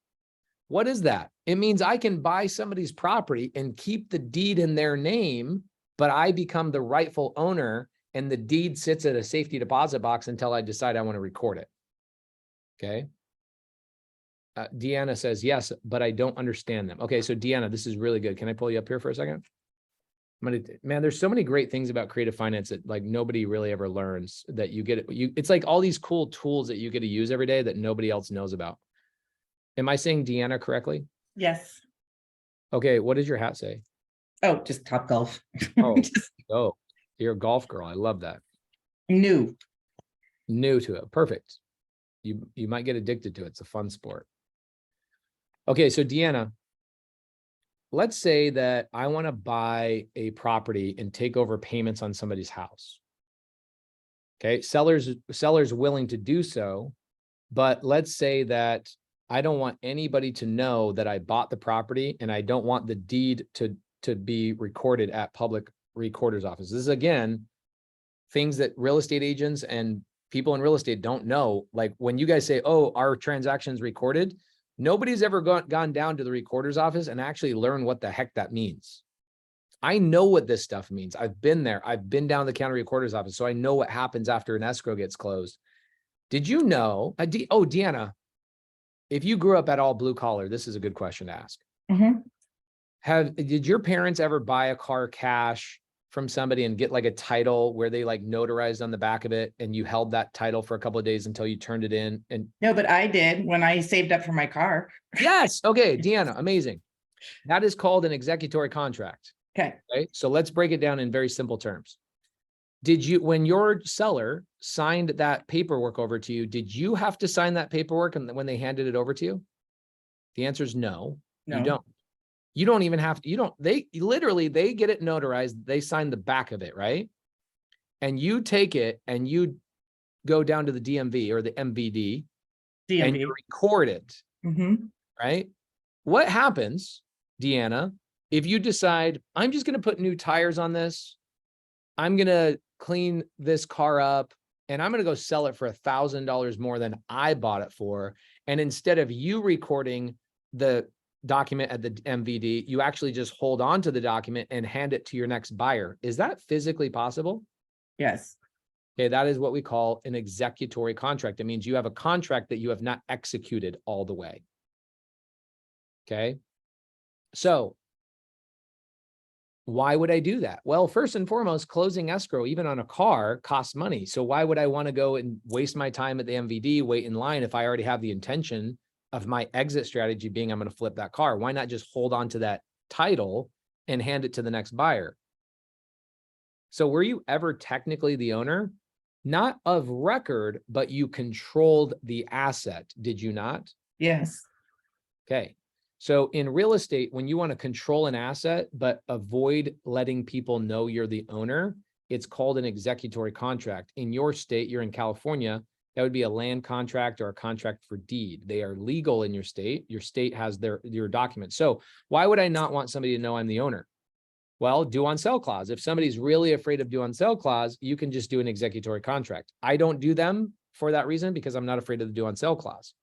What is that? It means I can buy somebody's property and keep the deed in their name, but I become the rightful owner and the deed sits at a safety deposit box until I decide I want to record it. Okay. Deanna says, yes, but I don't understand them. Okay. So Deanna, this is really good. Can I pull you up here for a second? Man, there's so many great things about creative finance that like nobody really ever learns that you get. It's like all these cool tools that you get to use every day that nobody else knows about. Am I saying Deanna correctly? Yes. Okay. What does your hat say? Oh, just Topgolf. Oh, you're a golf girl. I love that. New to it. Perfect. You might get addicted to it. It's a fun sport. Okay. So Deanna, let's say that I want to buy a property and take over payments on somebody's house. Okay. Seller's willing to do so, but let's say that I don't want anybody to know that I bought the property and I don't want the deed to be recorded at public recorder's office. This is again, things that real estate agents and people in real estate don't know. Like when you guys say, oh, our transaction's recorded, nobody's ever gone down to the recorder's office and actually learned what the heck that means. I know what this stuff means. I've been there. I've been down to the county recorder's office. So I know what happens after an escrow gets closed. Did you know, Deanna, if you grew up at all blue collar, this is a good question to ask. Did your parents ever buy a car cash from somebody and get like a title where they like notarized on the back of it and you held that title for a couple of days until you turned it in? And No, but I did when I saved up for my car. Yes. Okay. Deanna, amazing. That is called an executory contract. Okay. Right. So let's break it down in very simple terms. When your seller signed that paperwork over to you, did you have to sign that paperwork and when they handed it over to you? The answer is no, you don't. You don't even have to, they get it notarized. They sign the back of it, right? And you take it and you go down to the DMV or the MVD and you record it, right? What happens, Deanna, if you decide, I'm just going to put new tires on this, I'm going to clean this car up, and I'm going to go sell it for $1,000 more than I bought it for. And instead of you recording the document at the MVD, you actually just hold on to the document and hand it to your next buyer. Is that physically possible? Yes. Okay, that is what we call an executory contract. It means you have a contract that you have not executed all the way. Okay, so why would I do that? Well, first and foremost, closing escrow, even on a car, costs money. So why would I want to go and waste my time at the MVD, wait in line if I already have the intention of my exit strategy being I'm going to flip that car? Why not just hold on to that title and hand it to the next buyer? So were you ever technically the owner? Not of record, but you controlled the asset, did you not? Yes. Okay. So in real estate, when you want to control an asset, but avoid letting people know you're the owner, it's called an executory contract. In your state, you're in California, that would be a land contract or a contract for deed. They are legal in your state. Your state has your documents. So why would I not want somebody to know I'm the owner? Well, due on sale clause. If somebody's really afraid of due on sale clause, you can just do an executory contract. I don't do them for that reason because I'm not afraid of the due on sale clause.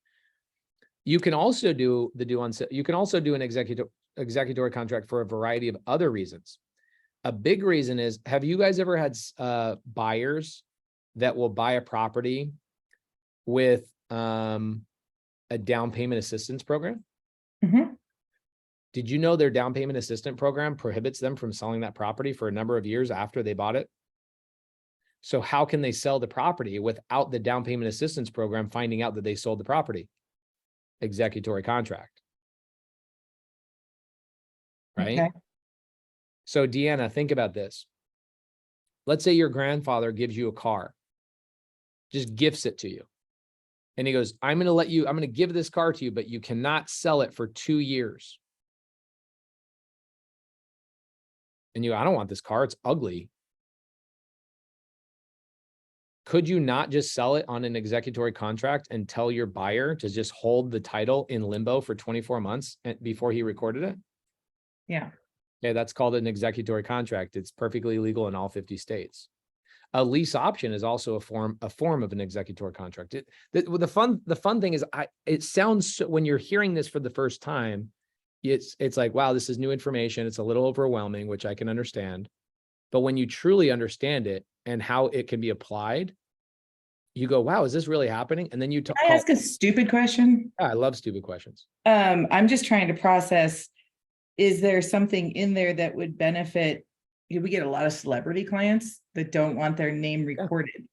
You can also do the due on sale. You can also do an executory contract for a variety of other reasons. A big reason is, have you guys ever had buyers that will buy a property with a down payment assistance program? Mhm. Did you know their down payment assistance program prohibits them from selling that property for a number of years after they bought it? So how can they sell the property without the down payment assistance program finding out that they sold the property? Executory contract. Right? Okay. So Deanna, think about this. Let's say your grandfather gives you a car, just gifts it to you. And he goes, I'm going to give this car to you, but you cannot sell it for 2 years. And you go, I don't want this car. It's ugly. Could you not just sell it on an executory contract and tell your buyer to just hold the title in limbo for 24 months before he recorded it? Yeah. Yeah, that's called an executory contract. It's perfectly legal in all 50 states. A lease option is also a form of an executory contract. The fun thing is, it sounds, when you're hearing this for the first time, it's like, wow, this is new information. It's a little overwhelming, which I can understand. But when you truly understand it and how it can be applied, you go, wow, is this really happening? And then you Can I ask a stupid question? I love stupid questions. I'm just trying to process, is there something in there that would benefit? We get a lot of celebrity clients that don't want their name recorded.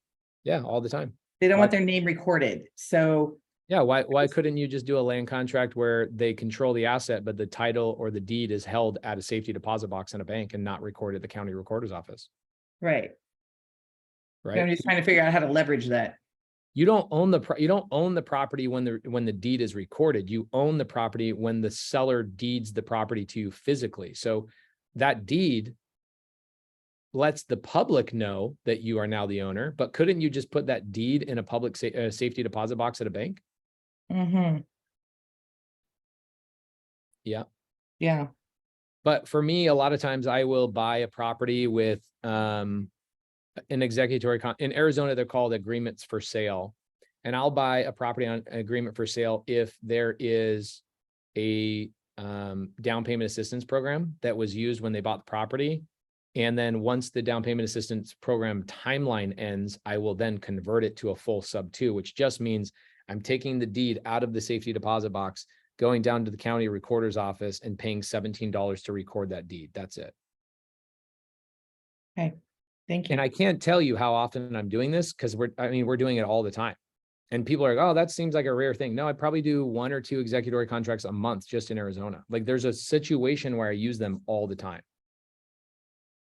Yeah, all the time. They don't want their name recorded. So yeah, why couldn't you just do a land contract where they control the asset, but the title or the deed is held at a safety deposit box in a bank and not recorded at the county recorder's office? right. Right. I'm just trying to figure out how to leverage that. You don't own the property when the deed is recorded. You own the property when the seller deeds the property to you physically. So that deed lets the public know that you are now the owner, but couldn't you just put that deed in a public safety deposit box at a bank? Mm-hmm. Yeah. Yeah. But for me, a lot of times I will buy a property with an executory in Arizona, they're called agreements for sale. And I'll buy a property on an agreement for sale if there is a down payment assistance program that was used when they bought the property. And then once the down payment assistance program timeline ends, I will then convert it to a full sub 2, which just means I'm taking the deed out of the safety deposit box, going down to the county recorder's office and paying $17 to record that deed. That's it. Okay. Thank you. And I can't tell you how often I'm doing this because we're doing it all the time. And people are like, oh, that seems like a rare thing. No, I probably do 1 or 2 executory contracts a month just in Arizona. Like there's a situation where I use them all the time.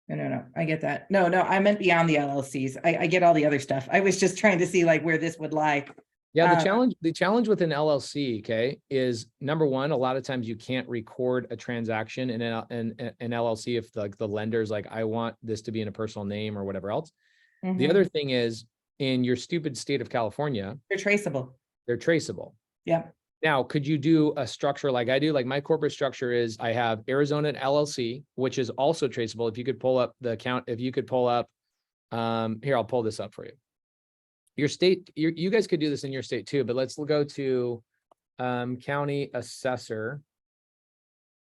No. I get that. No, I meant beyond the LLCs. I get all the other stuff. I was just trying to see like where this would lie. Yeah, the challenge with an LLC, okay, is number one, a lot of times you can't record a transaction in an LLC if like the lender's like, I want this to be in a personal name or whatever else. Mhm. The other thing is, in your stupid state of California, They're traceable. they're traceable. Yeah. Now, could you do a structure like I do? Like my corporate structure is I have Arizona LLC, which is also traceable. If you could pull up the account, here, I'll pull this up for you. Your state, you guys could do this in your state too, but let's go to county assessor.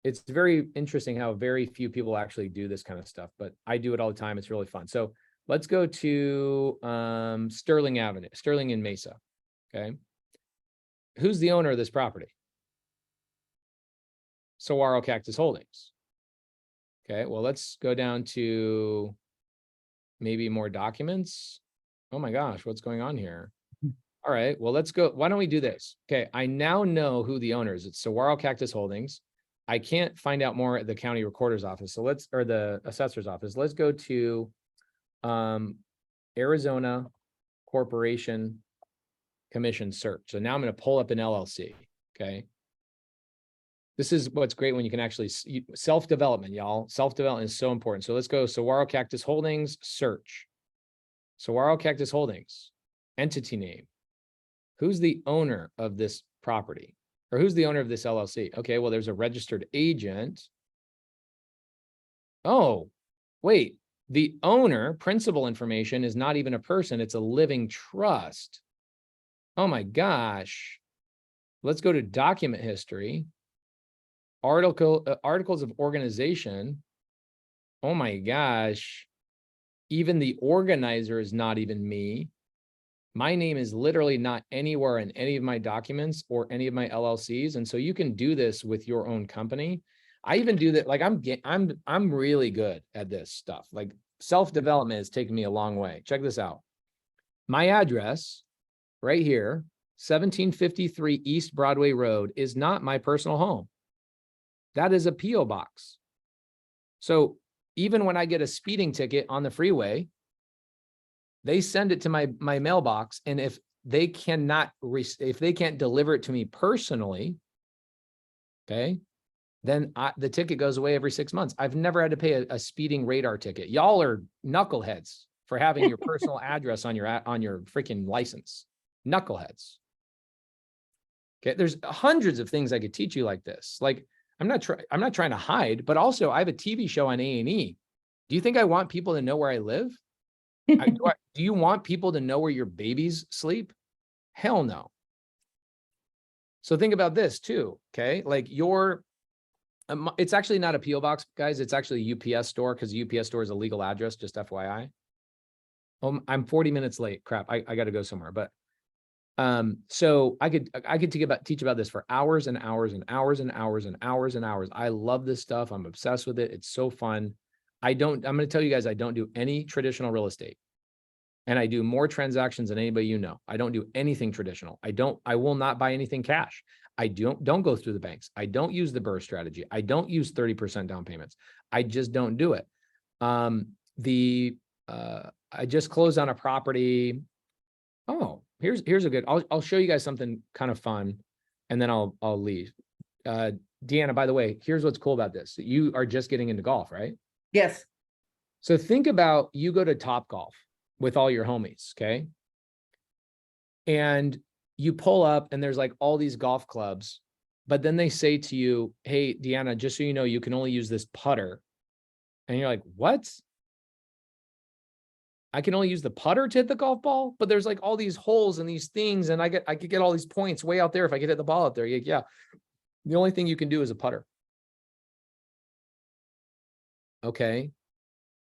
It's very interesting how very few people actually do this kind of stuff, but I do it all the time. It's really fun. So let's go to Sterling Avenue, Sterling in Mesa. Okay. Who's the owner of this property? Saguaro Cactus Holdings. Okay, well, let's go down to maybe more documents. Oh my gosh, what's going on here? All right, well, let's go. Why don't we do this? Okay, I now know who the owner is. It's Saguaro Cactus Holdings. I can't find out more at the county recorder's office. So let's, or the assessor's office. Let's go to Arizona Corporation Commission search. So now I'm going to pull up an LLC. Okay. This is what's great when you can actually self-development, y'all. Self-development is so important. So let's go Saguaro Cactus Holdings, search. Saguaro Cactus Holdings, entity name. Who's the owner of this property? Or who's the owner of this LLC? Okay, well, there's a registered agent. Oh, wait. The owner, principal information is not even a person. It's a living trust. Oh my gosh. Let's go to document history. Articles of organization. Oh my gosh. Even the organizer is not even me. My name is literally not anywhere in any of my documents or any of my LLCs. And so you can do this with your own company. I even do that. Like I'm really good at this stuff. Like self-development has taken me a long way. Check this out. My address right here, 1753 East Broadway Road, is not my personal home. That is a P.O. box. So even when I get a speeding ticket on the freeway, they send it to my mailbox. And if they cannot, if they can't deliver it to me personally, okay, then the ticket goes away every 6 months. I've never had to pay a speeding radar ticket. Y'all are knuckleheads for having your personal address on your freaking license. Knuckleheads. Okay, there's hundreds of things I could teach you like this. Like I'm not trying to hide, but also I have a TV show on A&E. Do you think I want people to know where I live? Do you want people to know where your babies sleep? Hell no. So think about this too, okay? Like it's actually not a P.O. box, guys. It's actually a UPS store because UPS store is a legal address, just FYI. I'm 40 minutes late. Crap, I got to go somewhere. But so I could teach about this for hours and hours and hours and hours and hours and hours. I love this stuff. I'm obsessed with it. It's so fun. I'm going to tell you guys, I don't do any traditional real estate. And I do more transactions than anybody you know. I don't do anything traditional. I will not buy anything cash. I don't go through the banks. I don't use the BRRRR strategy. I don't use 30% down payments. I just don't do it. I just closed on a property. Oh, here's a good, I'll show you guys something kind of fun and then I'll leave. Deanna, by the way, here's what's cool about this. You are just getting into golf, right? Yes. So think about you go to Topgolf with all your homies, okay? And you pull up and there's like all these golf clubs, but then they say to you, hey, Deanna, just so you know, you can only use this putter. And you're like, what? I can only use the putter to hit the golf ball, but there's like all these holes and these things. And I could get all these points way out there if I could hit the ball out there. Yeah. The only thing you can do is a putter. Okay.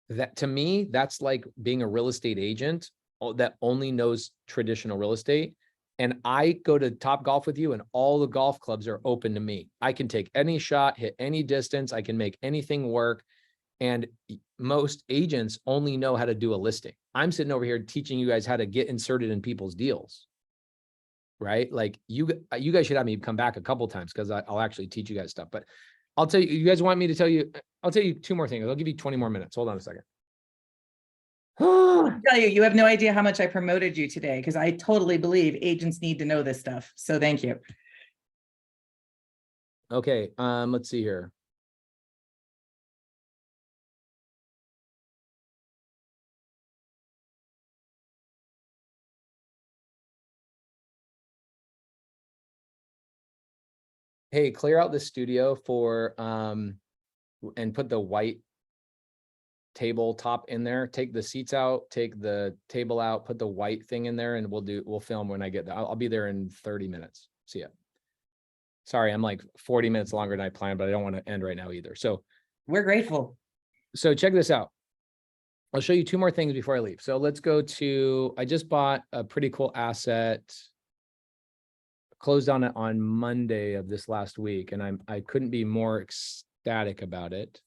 That to me, that's like being a real estate agent that only knows traditional real estate. And I go to Topgolf with you and all the golf clubs are open to me. I can take any shot, hit any distance. I can make anything work. And most agents only know how to do a listing. I'm sitting over here teaching you guys how to get inserted in people's deals, right? Like you guys should have me come back a couple times because I'll actually teach you guys stuff. But I'll tell you, you guys want me to tell you, I'll tell you two more things. I'll give you 20 more minutes. Hold on a second. I'll tell you, you have no idea how much I promoted you today because I totally believe agents need to know this stuff. So thank you. Okay, let's see here. Hey, clear out the studio for and put the white tabletop in there. Take the seats out, take the table out, put the white thing in there, and we'll film when I get there. I'll be there in 30 minutes. See ya. Sorry, I'm like 40 minutes longer than I planned, but I don't want to end right now either. So we're grateful. So check this out. I'll show you two more things before I leave. So let's go to, I just bought a pretty cool asset. Closed on it on Monday of this last week, and I couldn't be more ecstatic about it.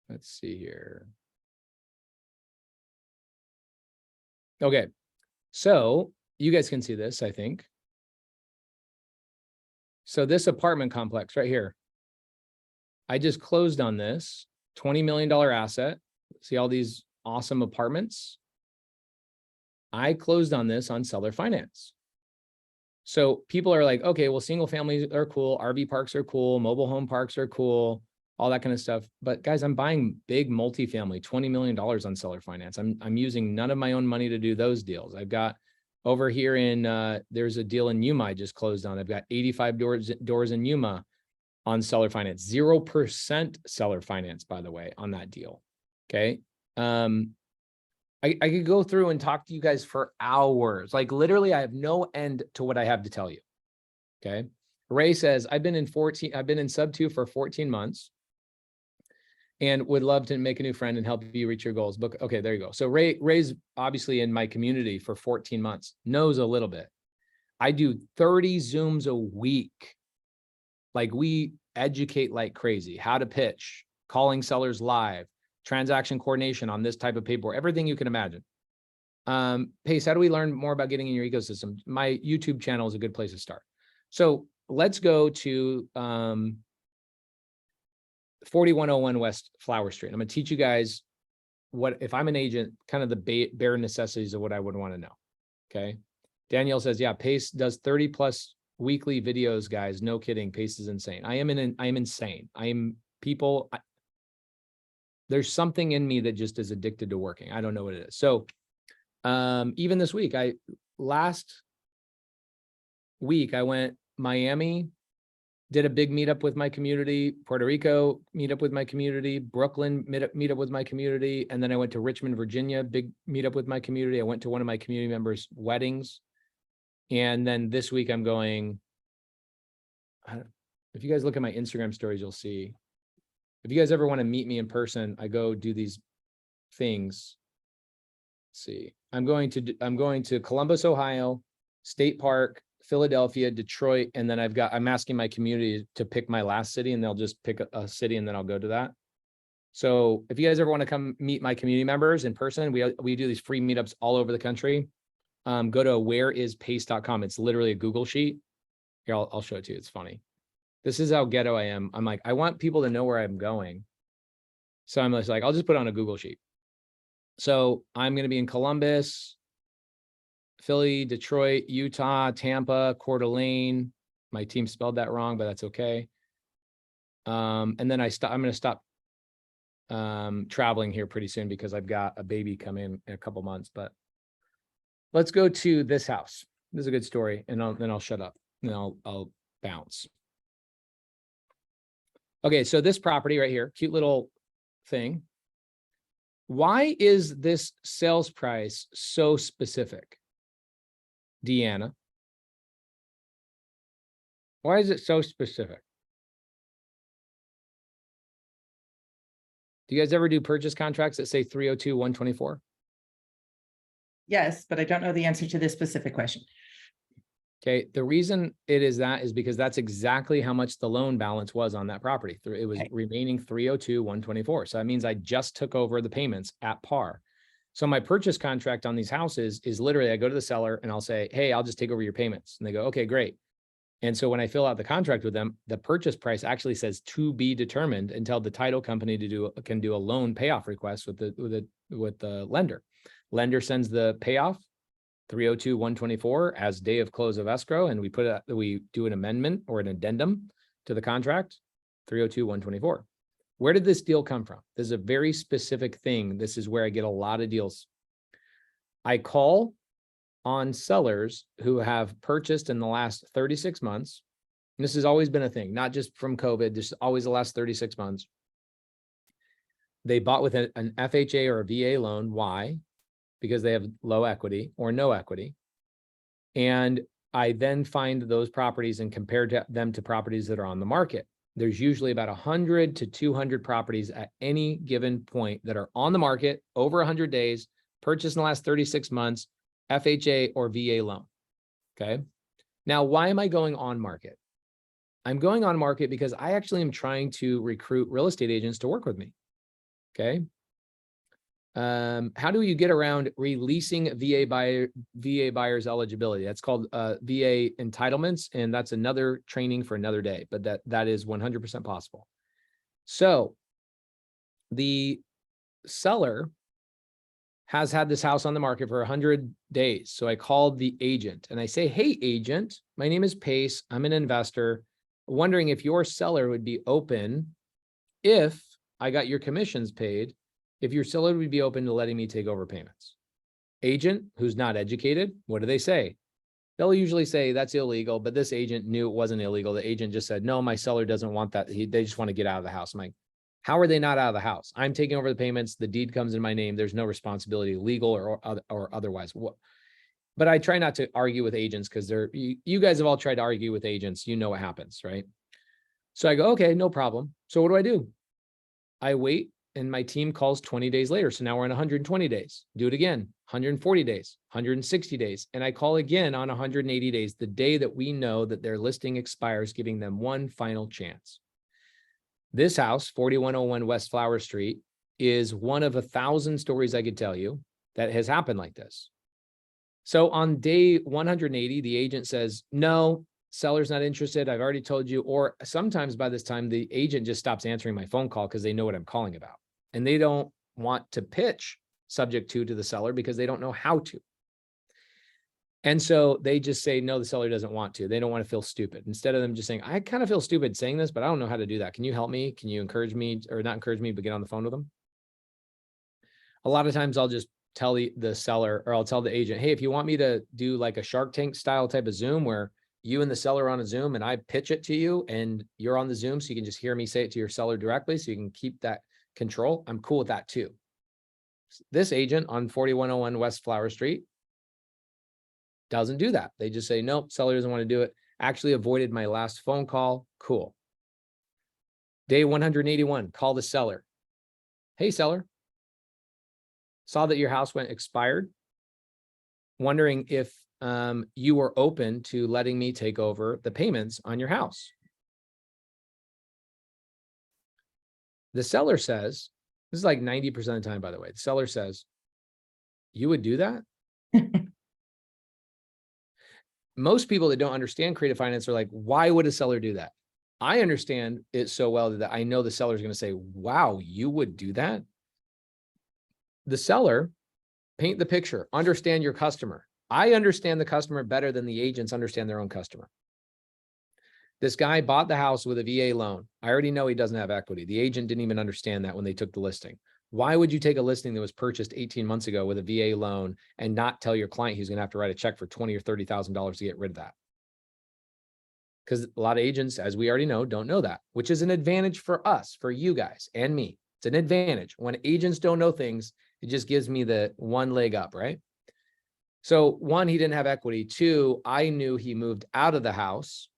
Let's see here. Okay, so you guys can see this, I think. So this apartment complex right here, I just closed on this $20 million asset. See all these awesome apartments? I closed on this on seller finance. So people are like, okay, well, single families are cool, RV parks are cool, mobile home parks are cool, all that kind of stuff. But guys, I'm buying big multifamily, $20 million on seller finance. I'm using none of my own money to do those deals. I've got over here in, there's a deal in Yuma I just closed on. I've got 85 doors in Yuma on seller finance, 0% seller finance, by the way, on that deal. Okay. I could go through and talk to you guys for hours. Like literally, I have no end to what I have to tell you. Okay. Ray says, I've been in sub 2 for 14 months and would love to make a new friend and help you reach your goals. But okay, there you go. So Ray's obviously in my community for 14 months, knows a little bit. I do 30 Zooms a week. Like we educate like crazy, how to pitch, calling sellers live, transaction coordination on this type of paperwork, everything you can imagine. Pace, how do we learn more about getting in your ecosystem? My YouTube channel is a good place to start. So let's go to 4101 West Flower Street. I'm going to teach you guys what, if I'm an agent, kind of the bare necessities of what I would want to know. Okay. Danielle says, yeah, Pace does 30 plus weekly videos, guys. No kidding. Pace is insane. I am insane. There's something in me that just is addicted to working. I don't know what it is. So even this week, last week, I went Miami, did a big meetup with my community, Puerto Rico meetup with my community, Brooklyn meetup with my community. And then I went to Richmond, Virginia, big meetup with my community. I went to one of my community members' weddings. And then this week I'm going, if you guys look at my Instagram stories, you'll see. If you guys ever want to meet me in person, I go do these things. Let's see, I'm going to Columbus, Ohio, State Park, Philadelphia, Detroit, and then I'm asking my community to pick my last city, and they'll just pick a city, and then I'll go to that. So if you guys ever want to come meet my community members in person, we do these free meetups all over the country. Go to whereispace.com. It's literally a Google sheet. Here, I'll show it to you. It's funny. This is how ghetto I am. I'm like, I want people to know where I'm going. So I'm just like, I'll just put it on a Google sheet. So I'm going to be in Columbus, Philly, Detroit, Utah, Tampa, Coeur d'Alene. My team spelled that wrong, but that's okay. And then I'm going to stop traveling here pretty soon because I've got a baby coming in a couple months. But let's go to this house. This is a good story, and then I'll shut up and I'll bounce. Okay, so this property right here, cute little thing. Why is this sales price so specific, Deanna? Why is it so specific? Do you guys ever do purchase contracts that say 302-124? Yes, but I don't know the answer to this specific question. Okay, the reason it is that is because that's exactly how much the loan balance was on that property. It was remaining 302-124. So that means I just took over the payments at par. So my purchase contract on these houses is literally, I go to the seller and I'll say, hey, I'll just take over your payments. And they go, okay, great. And so when I fill out the contract with them, the purchase price actually says to be determined until the title company can do a loan payoff request with the lender. Lender sends the payoff 302-124 as day of close of escrow, and we do an amendment or an addendum to the contract 302-124. Where did this deal come from? This is a very specific thing. This is where I get a lot of deals. I call on sellers who have purchased in the last 36 months. And this has always been a thing, not just from COVID, just always the last 36 months. They bought with an FHA or a VA loan. Why? Because they have low equity or no equity. And I then find those properties and compare them to properties that are on the market. there's usually about 100 to 200 properties at any given point that are on the market over 100 days, purchased in the last 36 months, FHA or VA loan. Okay. Now, why am I going on market? I'm going on market because I actually am trying to recruit real estate agents to work with me. Okay. How do you get around releasing VA buyers eligibility? That's called VA entitlements, and that's another training for another day, but that is 100% possible. So the seller has had this house on the market for 100 days. So I called the agent and I say, hey, agent, my name is Pace. I'm an investor. Wondering if your seller would be open, if I got your commissions paid, if your seller would be open to letting me take over payments. Agent who's not educated, what do they say? They'll usually say that's illegal, but this agent knew it wasn't illegal. The agent just said, no, my seller doesn't want that. They just want to get out of the house. I'm like, how are they not out of the house? I'm taking over the payments. The deed comes in my name. There's no responsibility, legal or otherwise. But I try not to argue with agents because you guys have all tried to argue with agents. You know what happens, right? So I go, okay, no problem. So what do? I wait and my team calls 20 days later. So now we're on 120 days. Do it again, 140 days, 160 days. And I call again on 180 days, the day that we know that their listing expires, giving them one final chance. This house, 4101 West Flower Street, is one of 1,000 stories I could tell you that has happened like this. So on day 180, the agent says, no, seller's not interested. I've already told you. Or sometimes by this time, the agent just stops answering my phone call because they know what I'm calling about. And they don't want to pitch subject to the seller because they don't know how to. And so they just say, no, the seller doesn't want to. They don't want to feel stupid. Instead of them just saying, I kind of feel stupid saying this, but I don't know how to do that. Can you help me? Can you encourage me, or not encourage me, but get on the phone with them? A lot of times I'll just tell the seller, or I'll tell the agent, hey, if you want me to do like a Shark Tank style type of Zoom where you and the seller are on a Zoom and I pitch it to you and you're on the Zoom, so you can just hear me say it to your seller directly, so you can keep that control, I'm cool with that too. This agent on 4101 West Flower Street doesn't do that. They just say, nope, seller doesn't want to do it. Actually avoided my last phone call. Cool. Day 181, call the seller. Hey, seller. Saw that your house went expired. Wondering if you were open to letting me take over the payments on your house. The seller says, this is like 90% of the time, by the way, the seller says, you would do that? Most people that don't understand creative finance are like, why would a seller do that? I understand it so well that I know the seller is going to say, wow, you would do that? The seller, paint the picture, understand your customer. I understand the customer better than the agents understand their own customer. This guy bought the house with a VA loan. I already know he doesn't have equity. The agent didn't even understand that when they took the listing. Why would you take a listing that was purchased 18 months ago with a VA loan and not tell your client he's going to have to write a check for $20,000 or $30,000 to get rid of that? Because a lot of agents, as we already know, don't know that, which is an advantage for us, for you guys and me. It's an advantage. When agents don't know things, it just gives me the one leg up, right? So one, he didn't have equity. Two, I knew he moved out of the house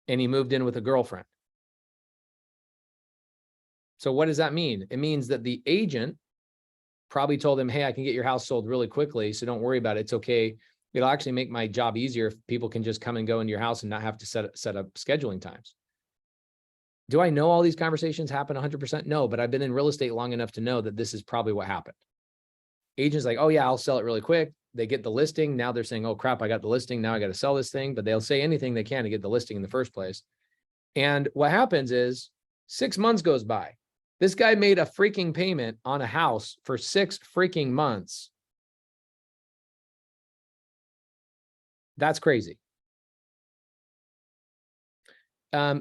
and he moved in with a girlfriend. So what does that mean? It means that the agent probably told him, hey, I can get your house sold really quickly, so don't worry about it. It's okay. It'll actually make my job easier if people can just come and go into your house and not have to set up scheduling times. Do I know all these conversations happen 100%? No, but I've been in real estate long enough to know that this is probably what happened. Agents like, oh yeah, I'll sell it really quick. They get the listing. Now they're saying, oh crap, I got the listing. Now I got to sell this thing, but they'll say anything they can to get the listing in the first place. And what happens is 6 months goes by. This guy made a freaking payment on a house for 6 freaking months. That's crazy.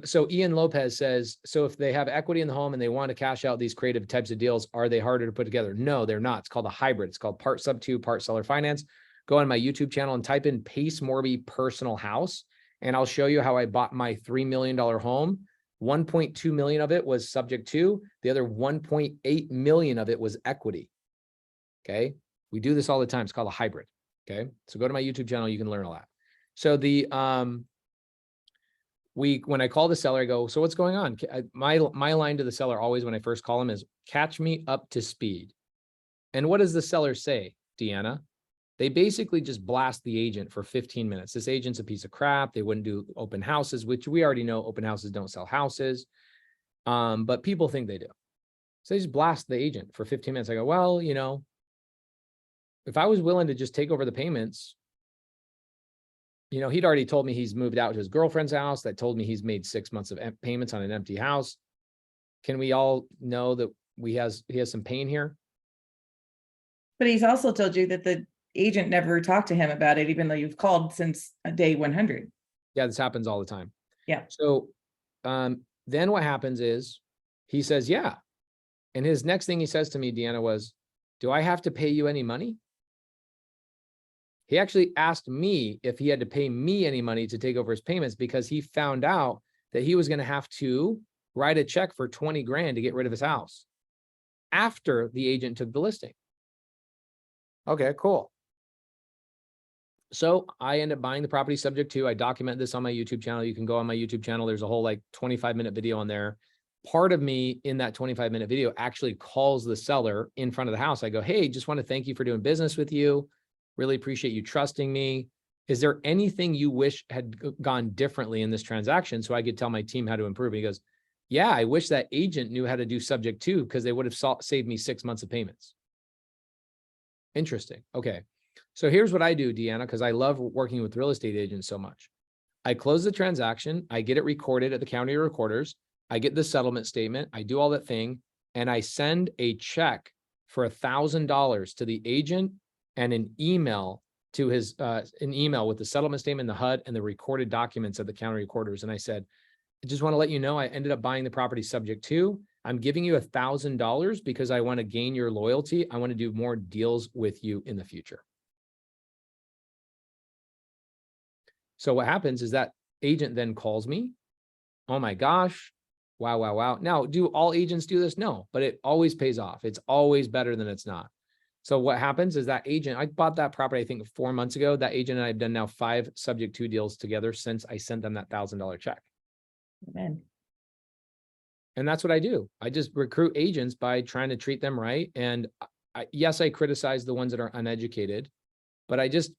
So Ian Lopez says, so if they have equity in the home and they want to cash out these creative types of deals, are they harder to put together? No, they're not. It's called a hybrid. It's called part sub two, part seller finance. Go on my YouTube channel and type in Pace Morby personal house, and I'll show you how I bought my $3 million home. 1.2 million of it was subject to, the other 1.8 million of it was equity. Okay. We do this all the time. It's called a hybrid. Okay. So go to my YouTube channel. You can learn all that. So when I call the seller, I go, so what's going on? My line to the seller always when I first call him is catch me up to speed. And what does the seller say, Deanna? They basically just blast the agent for 15 minutes. This agent's a piece of crap. They wouldn't do open houses, which we already know open houses don't sell houses. But people think they do. So they just blast the agent for 15 minutes. I go, well, you know, if I was willing to just take over the payments, you know, he'd already told me he's moved out to his girlfriend's house. That told me he's made 6 months of payments on an empty house. Can we all know that he has some pain here? But he's also told you that the agent never talked to him about it, even though you've called since day 100. Yeah, this happens all the time. Yeah. So then what happens is he says, yeah. And his next thing he says to me, Deanna, was, do I have to pay you any money? He actually asked me if he had to pay me any money to take over his payments because he found out that he was going to have to write a check for 20 grand to get rid of his house after the agent took the listing. Okay, cool. So I end up buying the property subject to. I document this on my YouTube channel. You can go on my YouTube channel. There's a whole like 25-minute video on there. Part of me in that 25-minute video actually calls the seller in front of the house. I go, hey, just want to thank you for doing business with you. Really appreciate you trusting me. Is there anything you wish had gone differently in this transaction so I could tell my team how to improve? He goes, yeah, I wish that agent knew how to do subject to because they would have saved me 6 months of payments. Interesting. Okay. So here's what I do, Deanna, because I love working with real estate agents so much. I close the transaction. I get it recorded at the county recorders. I get the settlement statement. I do all that thing. And I send a check for $1,000 to the agent and an email to his, an email with the settlement statement, the HUD, and the recorded documents of the county recorders. And I said, I just want to let you know, I ended up buying the property subject to. I'm giving you $1,000 because I want to gain your loyalty. I want to do more deals with you in the future. So what happens is that agent then calls me. Oh my gosh. Wow, wow, wow. Now, do all agents do this? No, but it always pays off. It's always better than it's not. So what happens is that agent, I bought that property, I think 4 months ago. That agent and I have done now 5 subject to deals together since I sent them that $1,000 check. Amen. And that's what I do. I just recruit agents by trying to treat them right. And yes, I criticize the ones that are uneducated, but I just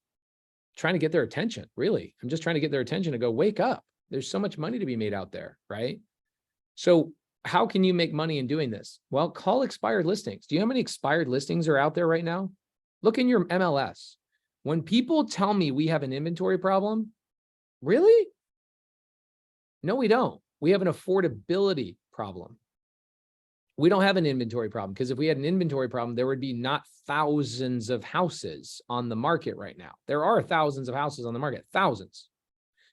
trying to get their attention, really. I'm just trying to get their attention to go, wake up. There's so much money to be made out there, right? So how can you make money in doing this? Well, call expired listings. Do you know how many expired listings are out there right now? Look in your MLS. When people tell me we have an inventory problem, really? No, we don't. We have an affordability problem. We don't have an inventory problem because if we had an inventory problem, there would be not thousands of houses on the market right now. There are thousands of houses on the market, thousands.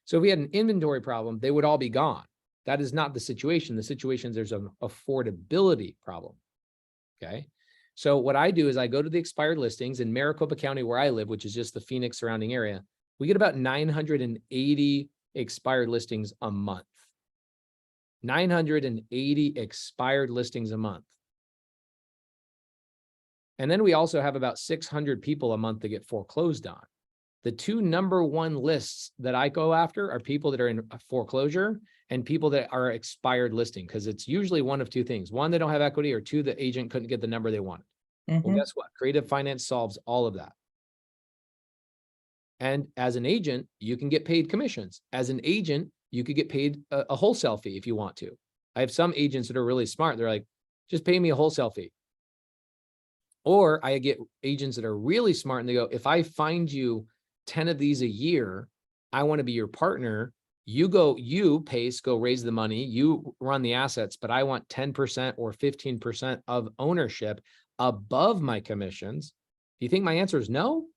So if we had an inventory problem, they would all be gone. That is not the situation. The situation is there's an affordability problem. Okay. So what I do is I go to the expired listings in Maricopa County where I live, which is just the Phoenix surrounding area. We get about 980 expired listings a month. 980 expired listings a month. And then we also have about 600 people a month that get foreclosed on. The 2 #1 lists that I go after are people that are in a foreclosure and people that are expired listing, because it's usually one of 2 things. 1, they don't have equity, or 2, the agent couldn't get the number they wanted. Well, guess what? Creative Finance solves all of that. And as an agent, you can get paid commissions. As an agent, you could get paid a wholesale fee if you want to. I have some agents that are really smart. They're like, just pay me a wholesale fee. Or I get agents that are really smart and they go, if I find you 10 of these a year, I want to be your partner. You Pace, go raise the money, you run the assets, but I want 10% or 15% of ownership above my commissions. Do you think my answer is no?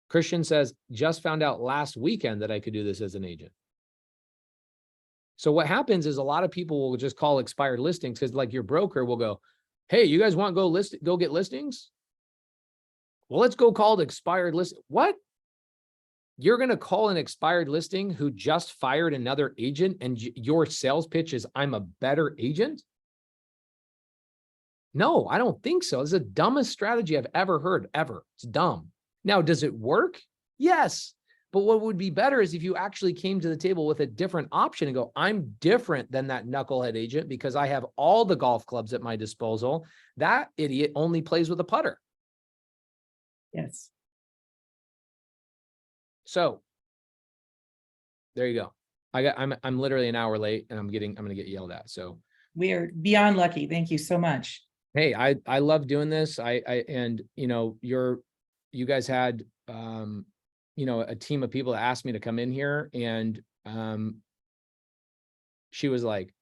Christian says, just found out last weekend that I could do this as an agent. So what happens is a lot of people will just call expired listings because like your broker will go, hey, you guys want to go get listings? Well, let's go call the expired list. What? You're going to call an expired listing who just fired another agent and your sales pitch is I'm a better agent? No, I don't think so. It's the dumbest strategy I've ever heard, ever. It's dumb. Now, does it work? Yes. But what would be better is if you actually came to the table with a different option and go, I'm different than that knucklehead agent because I have all the golf clubs at my disposal. That idiot only plays with a putter. Yes. So there you go. I'm literally an hour late and I'm going to get yelled at. So We are beyond lucky. Thank you so much. hey, I love doing this. And you know, you guys had, you know, a team of people that asked me to come in here, and she was like,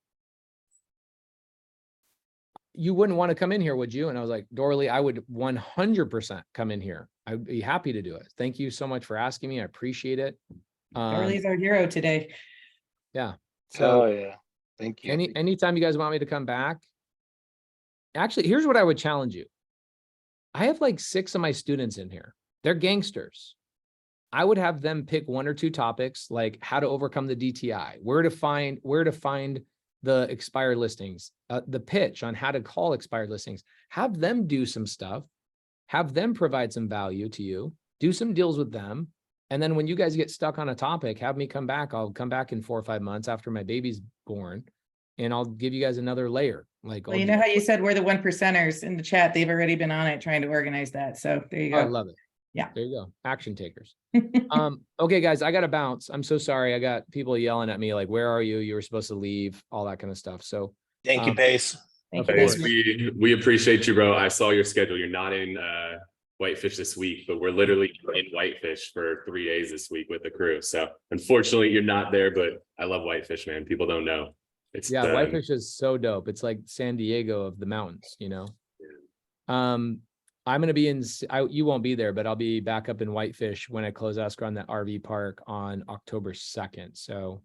you wouldn't want to come in here, would you? And I was like, Dorley, I would 100% come in here. I'd be happy to do it. Thank you so much for asking me. I appreciate it. Dorley's our hero today. Yeah. Oh So yeah, thank you. anytime you guys want me to come back, actually, here's what I would challenge you. I have like 6 of my students in here. They're gangsters. I would have them pick 1 or 2 topics, like how to overcome the DTI, where to find the expired listings, the pitch on how to call expired listings. Have them do some stuff, have them provide some value to you, do some deals with them. And then when you guys get stuck on a topic, have me come back. I'll come back in 4 or 5 months after my baby's born, and I'll give you guys another layer. Like, Well, you know how you said we're the 1%ers in the chat. They've already been on it trying to organize that. So there you go. I love it. Yeah. There you go. Action takers. Okay, guys, I got to bounce. I'm so sorry. I got people yelling at me like, where are you? You were supposed to leave, all that kind of stuff. So Thank you, Pace. Thank of you. course. We appreciate you, bro. I saw your schedule. You're not in Whitefish this week, but we're literally in Whitefish for 3 days this week with the crew. So unfortunately, you're not there, but I love Whitefish, man. People don't know. It's Yeah, Whitefish is so dope. It's like San Diego of the mountains, you know. I'm going to be you won't be there, but I'll be back up in Whitefish when I close escrow on that RV park on October 2nd. So,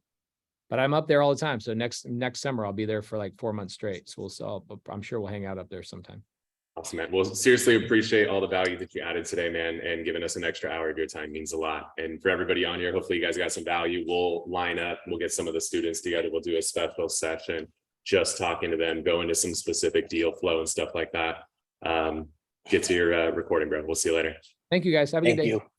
but I'm up there all the time. So next summer, I'll be there for like 4 months straight. So I'm sure we'll hang out up there sometime. Awesome, man. Well, seriously appreciate all the value that you added today, man, and giving us an extra hour of your time means a lot. And for everybody on here, hopefully you guys got some value. We'll line up, we'll get some of the students together. We'll do a special session, just talking to them, go into some specific deal flow and stuff like that. Get to your recording, bro. We'll see you later. Thank you, guys. Have a good day. Thank you.